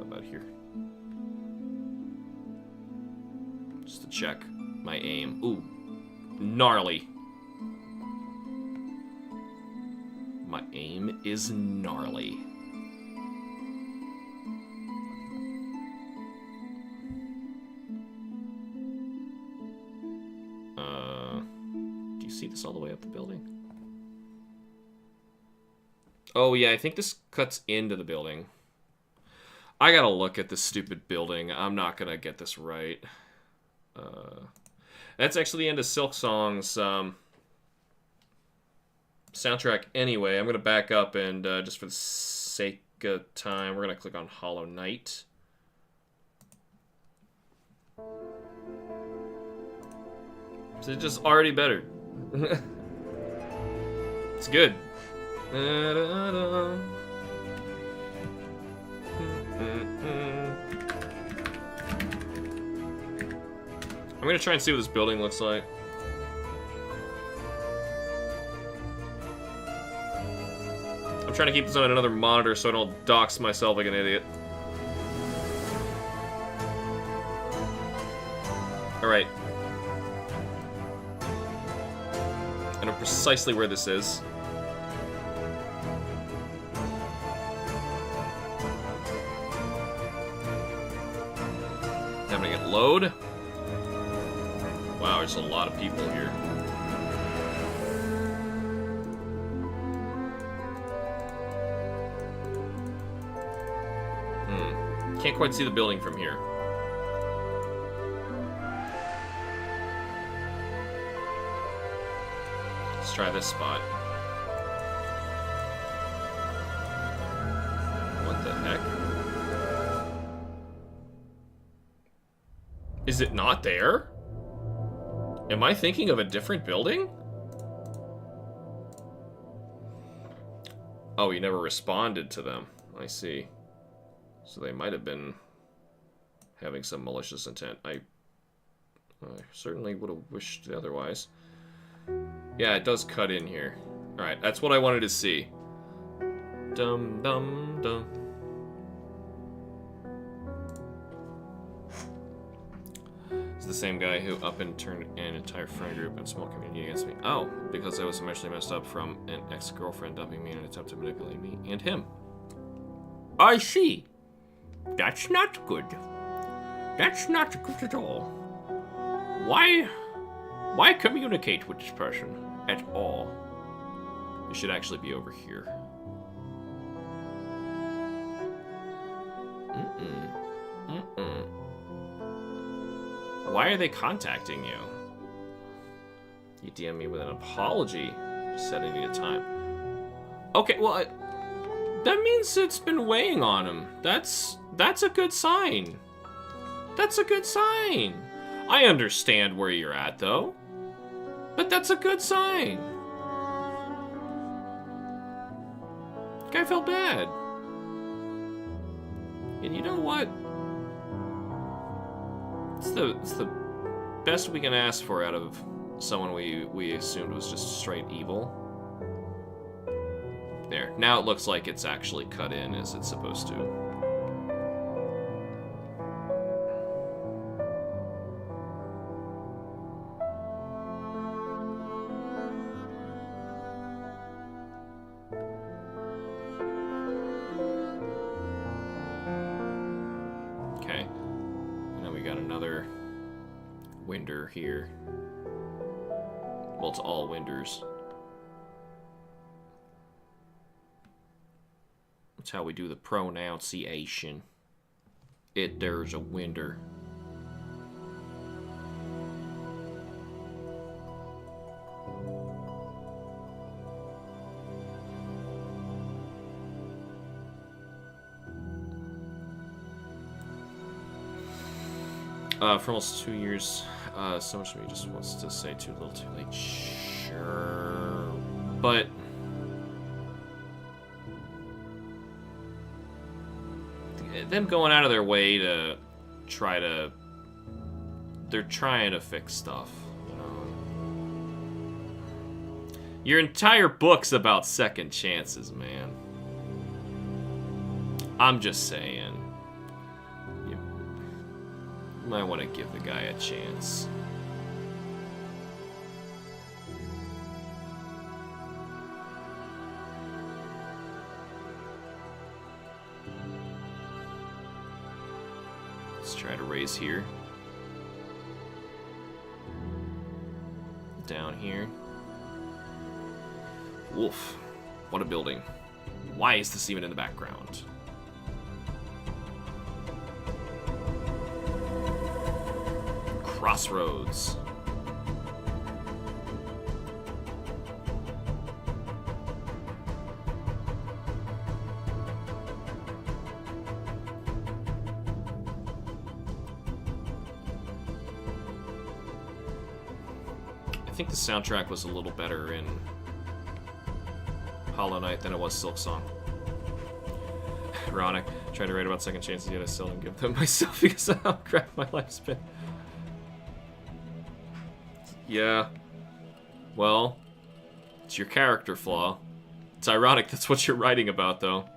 S1: About here. Just to check my aim. Ooh, gnarly. My aim is gnarly. Do you see this all the way up the building? Oh yeah, I think this cuts into the building. I gotta look at this stupid building. I'm not gonna get this right. That's actually the end of Silk Song's soundtrack anyway. I'm gonna back up and just for the sake of time, we're gonna click on Hollow Knight. It's just already better. It's good. I'm gonna try and see what this building looks like. I'm trying to keep this on another monitor so I don't dox myself like an idiot. Alright. I know precisely where this is. I'm gonna get load. Wow, there's a lot of people here. Can't quite see the building from here. Let's try this spot. What the heck? Is it not there? Am I thinking of a different building? Oh, he never responded to them. I see. So they might have been having some malicious intent. I certainly would have wished otherwise. Yeah, it does cut in here. Alright, that's what I wanted to see. Dum dum dum. It's the same guy who up and turned an entire friend group and small community against me. Oh, because I was emotionally messed up from an ex-girlfriend dumping me in an attempt to manipulate me and him. I see. That's not good. That's not good at all. Why communicate with this person at all? It should actually be over here. Why are they contacting you? You DM me with an apology. Just said I needed time. Okay, well, that means it's been weighing on him. That's a good sign. That's a good sign. I understand where you're at, though. But that's a good sign. Guy felt bad. And you know what? It's the best we can ask for out of someone we assumed was just straight evil. There. Now it looks like it's actually cut in as it's supposed to. Okay. Now we got another winder here. Well, it's all winders. That's how we do the pronunciation. There's a winder. For almost 2 years, so much of me just wants to say too little too late. Sure. But them going out of their way to try to... They're trying to fix stuff, you know? Your entire book's about second chances, man. I'm just saying. You might want to give the guy a chance. Let's try to raise here. Down here. Wolf. What a building. Why is this even in the background? Crossroads. I think the soundtrack was a little better in Hollow Knight than it was Silksong. Ironic. Tried to write about second chances, yet I still don't give them myself because of how crap my life's been. Yeah. Well, it's your character flaw. It's ironic that's what you're writing about, though.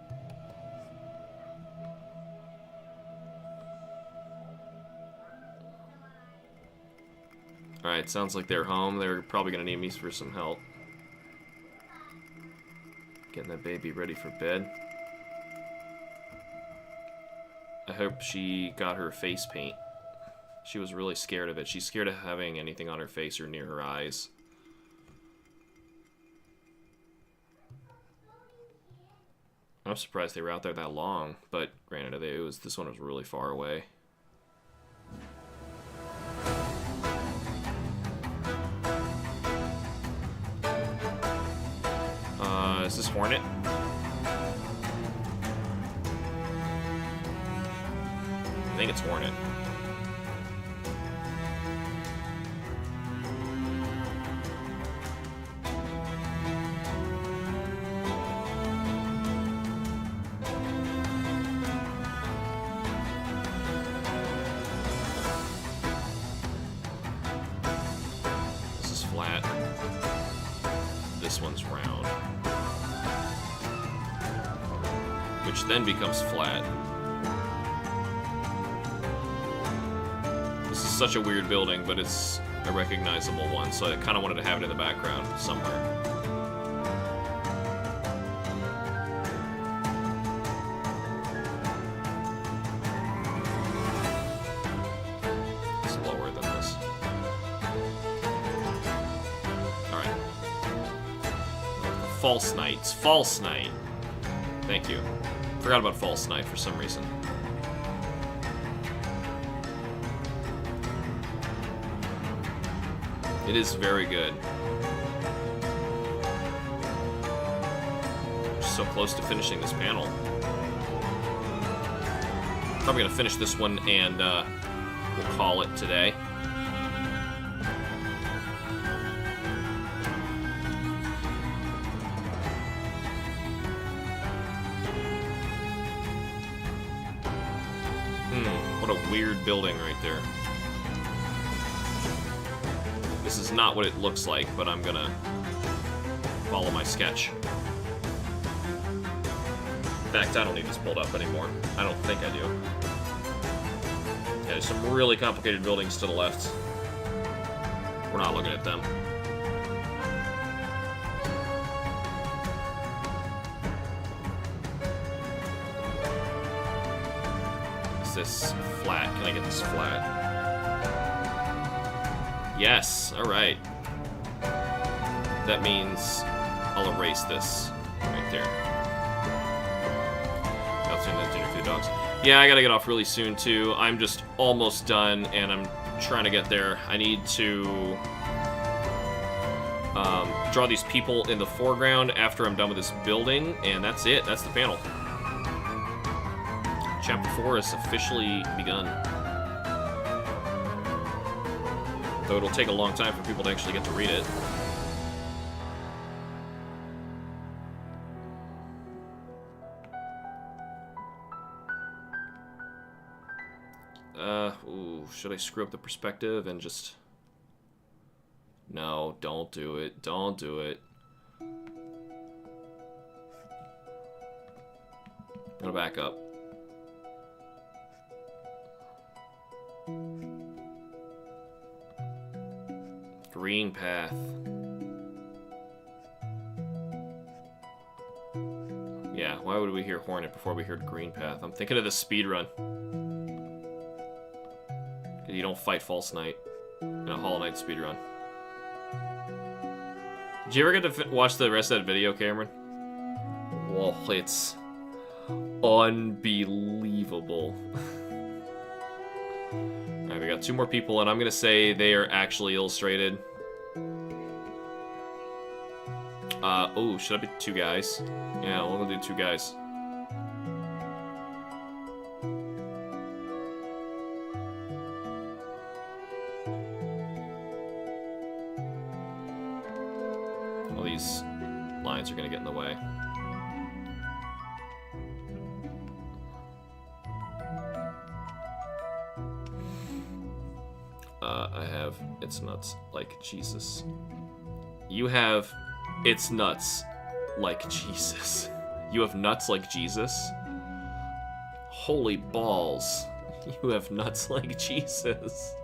S1: Alright, sounds like they're home. They're probably gonna need me for some help. Getting that baby ready for bed. I hope she got her face paint. She was really scared of it. She's scared of having anything on her face or near her eyes. I'm surprised they were out there that long, but granted, this one was really far away. Is this Hornet? I think it's Hornet. this one's round. Which then becomes flat. This is such a weird building, but it's a recognizable one, so I kind of wanted to have it in the background somewhere. It's lower than this. Alright. False Knights. False Knight. Thank you. Forgot about False Knight for some reason. It is very good. We're so close to finishing this panel. Probably gonna finish this one and we'll call it today. What a weird building right there. This is not what it looks like, but I'm gonna follow my sketch. In fact, I don't need this pulled up anymore. I don't think I do. Yeah, there's some really complicated buildings to the left. We're not looking at them. Is this flat? Can I get this flat? Yes, alright. That means I'll erase this right there. I'll turn that dinner for the dogs. Yeah, I gotta get off really soon too. I'm just almost done and I'm trying to get there. I need to draw these people in the foreground after I'm done with this building, and that's it. That's the panel. Chapter 4 has officially begun. Though it'll take a long time for people to actually get to read it. Ooh, should I screw up the perspective and just... No, don't do it. Don't do it. I'm gonna back up. Green path. Yeah, why would we hear Hornet before we heard Green path? I'm thinking of the speedrun. You don't fight False Knight in a Hollow Knight speedrun. Did you ever get to watch the rest of that video, Cameron? Whoa, it's unbelievable. Alright, we got 2 more people, and I'm gonna say they are actually illustrated. Oh, should I be 2 guys? Yeah, we're gonna do 2 guys. All these lines are gonna get in the way. I have it's nuts like Jesus. You have it's nuts like Jesus. You have nuts like Jesus? Holy balls. You have nuts like Jesus.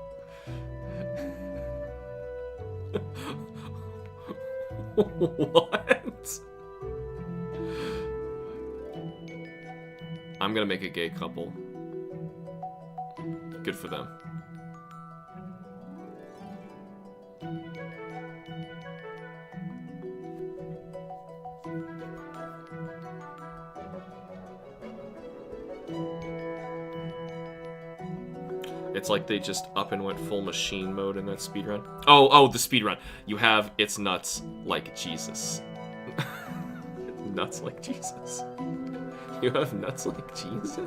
S1: What? I'm gonna make a gay couple. Good for them. It's like they just up and went full machine mode in that speedrun. Oh, the speedrun. You have it's nuts like Jesus. Nuts like Jesus. You have nuts like Jesus?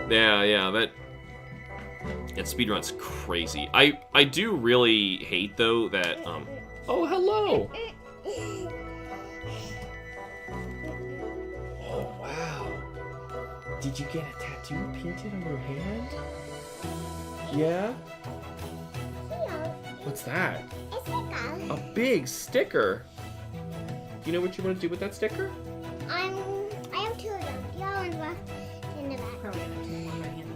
S1: Yeah, that speedrun's crazy. I do really hate though that oh, hello. Oh, wow. Did you get a tattoo painted on your hand? Yeah?
S3: Hello.
S1: What's that?
S3: It's like a...
S1: A big sticker. Do you know what you want to do with that sticker?
S3: I have two of them. The other one's left in the back.
S4: Probably gonna take one by hand, I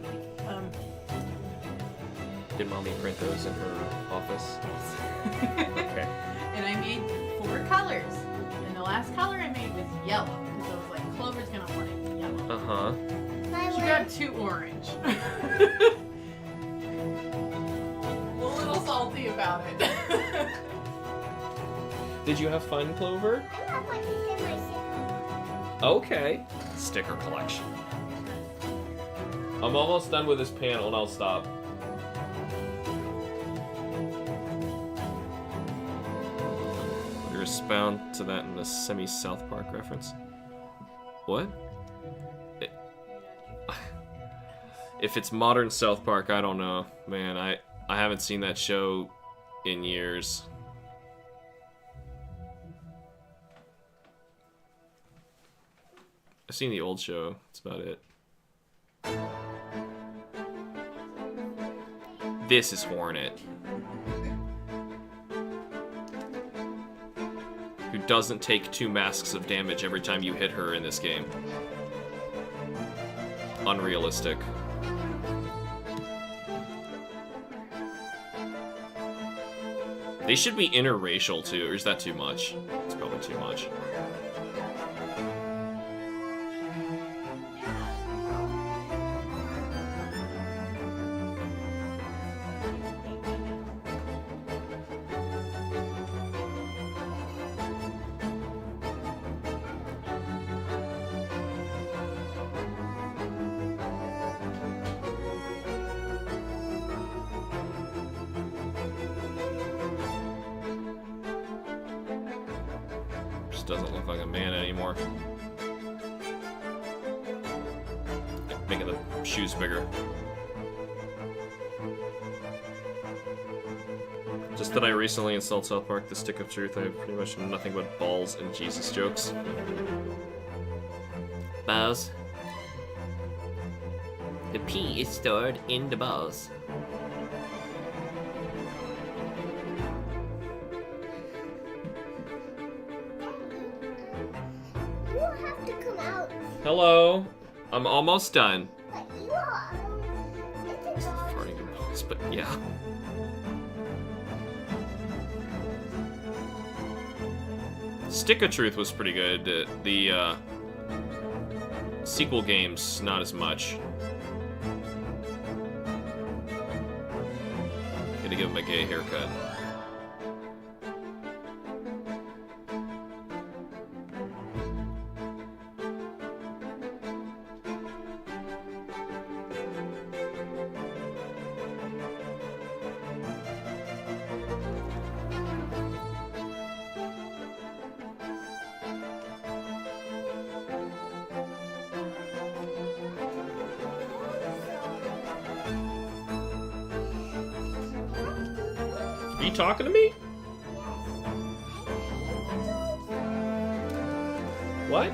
S4: think.
S1: Did mommy print those in her office? Okay.
S4: And I made 4 colors. And the last color I made was yellow. Because I was like, Clover's gonna want it yellow.
S1: Uh-huh.
S4: She got 2 orange. A little salty about it.
S1: Did you have fun, Clover?
S3: I have one in my sticker.
S1: Okay. Sticker collection. I'm almost done with this panel and I'll stop. We respond to that in the semi-South Park reference. What? If it's modern South Park, I don't know. Man, I haven't seen that show in years. I've seen the old show. That's about it. This is Hornet. Who doesn't take 2 masks of damage every time you hit her in this game. Unrealistic. They should be interracial too, or is that too much? It's probably too much. Doesn't look like a man anymore. Making the shoes bigger. Just that I recently installed South Park, The Stick of Truth. I have pretty much nothing but balls and Jesus jokes. Balls. The P is stored in the balls.
S3: You will have to come out.
S1: Hello. I'm almost done.
S3: But you are. It's a dog.
S1: Farting in balls, but yeah. Stick of Truth was pretty good. The sequel games, not as much. Gonna give him a gay haircut. Are you talking to me? What?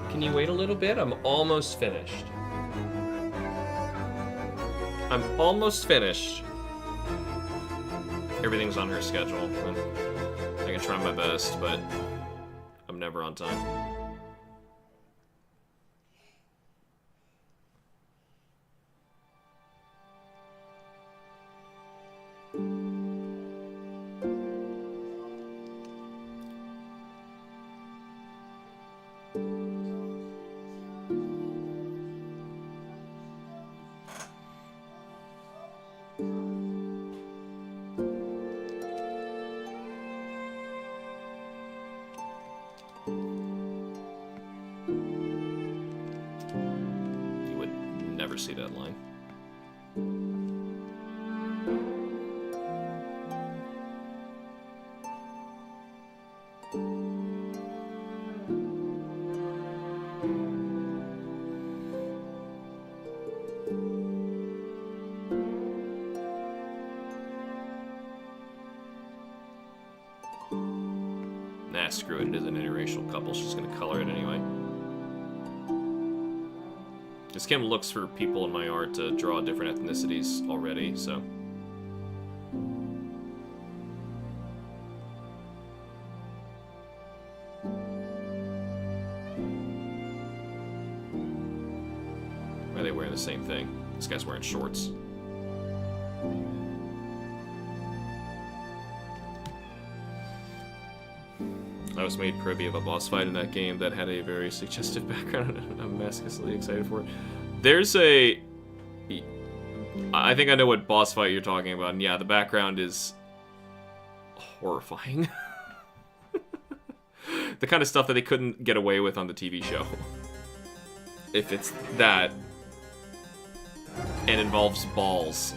S1: Can you wait a little bit? I'm almost finished. I'm almost finished. Everything's on her schedule. And I can try my best, but I'm never on time. You would never see that line. Nah, screw it. It is an interracial couple. She's gonna color it anyway. This game looks for people in my art to draw different ethnicities already, so. the same thing. This guy's wearing shorts. I was made privy of a boss fight in that game that had a very suggestive background, and I'm massively excited for it. There's a... I think I know what boss fight you're talking about, and yeah, the background is horrifying. The kind of stuff that they couldn't get away with on the TV show. If it's that, and involves balls.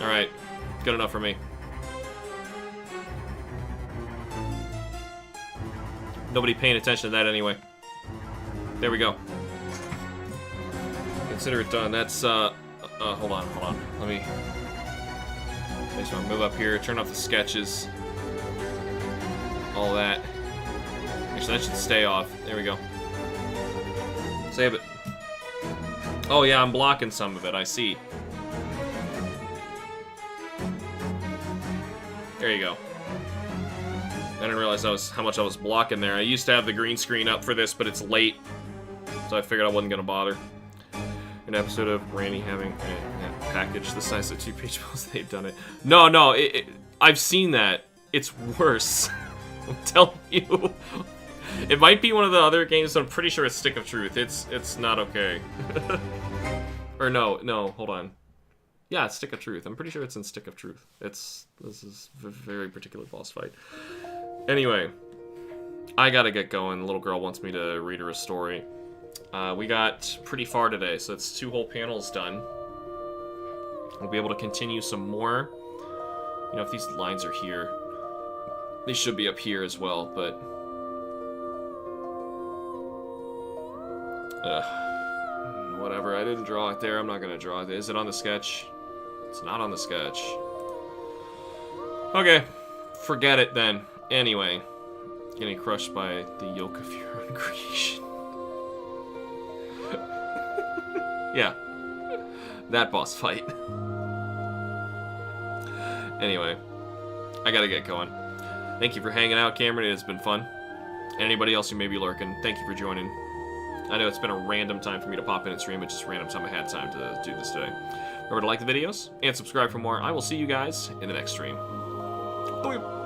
S1: Alright, good enough for me. Nobody paying attention to that anyway. There we go. Consider it done. That's, hold on. Let me... I just want to move up here, turn off the sketches. All that. Actually, that should stay off. There we go. Save it. Oh yeah, I'm blocking some of it, I see. There you go. I didn't realize how much I was blocking there. I used to have the green screen up for this, but it's late, so I figured I wasn't gonna bother. An episode of Randy having a package the size of 2-page posts. They've done it. No, I've seen that. It's worse. I'm telling you. It might be one of the other games, but I'm pretty sure it's Stick of Truth. It's not okay. Or no, hold on. Yeah, it's Stick of Truth. I'm pretty sure it's in Stick of Truth. This is a very particular boss fight. Anyway, I gotta get going. The little girl wants me to read her a story. We got pretty far today, so it's 2 whole panels done. We'll be able to continue some more. You know, if these lines are here, they should be up here as well, but... whatever, I didn't draw it there. I'm not gonna draw it. Is it on the sketch? It's not on the sketch. Okay, forget it then. Anyway, getting crushed by the yoke of your own creation. Yeah, that boss fight. Anyway, I gotta get going. Thank you for hanging out, Cameron. It has been fun. Anybody else who may be lurking, thank you for joining. I know it's been a random time for me to pop in and stream, but just random time I had time to do this today. Remember to like the videos and subscribe for more. I will see you guys in the next stream. Bye.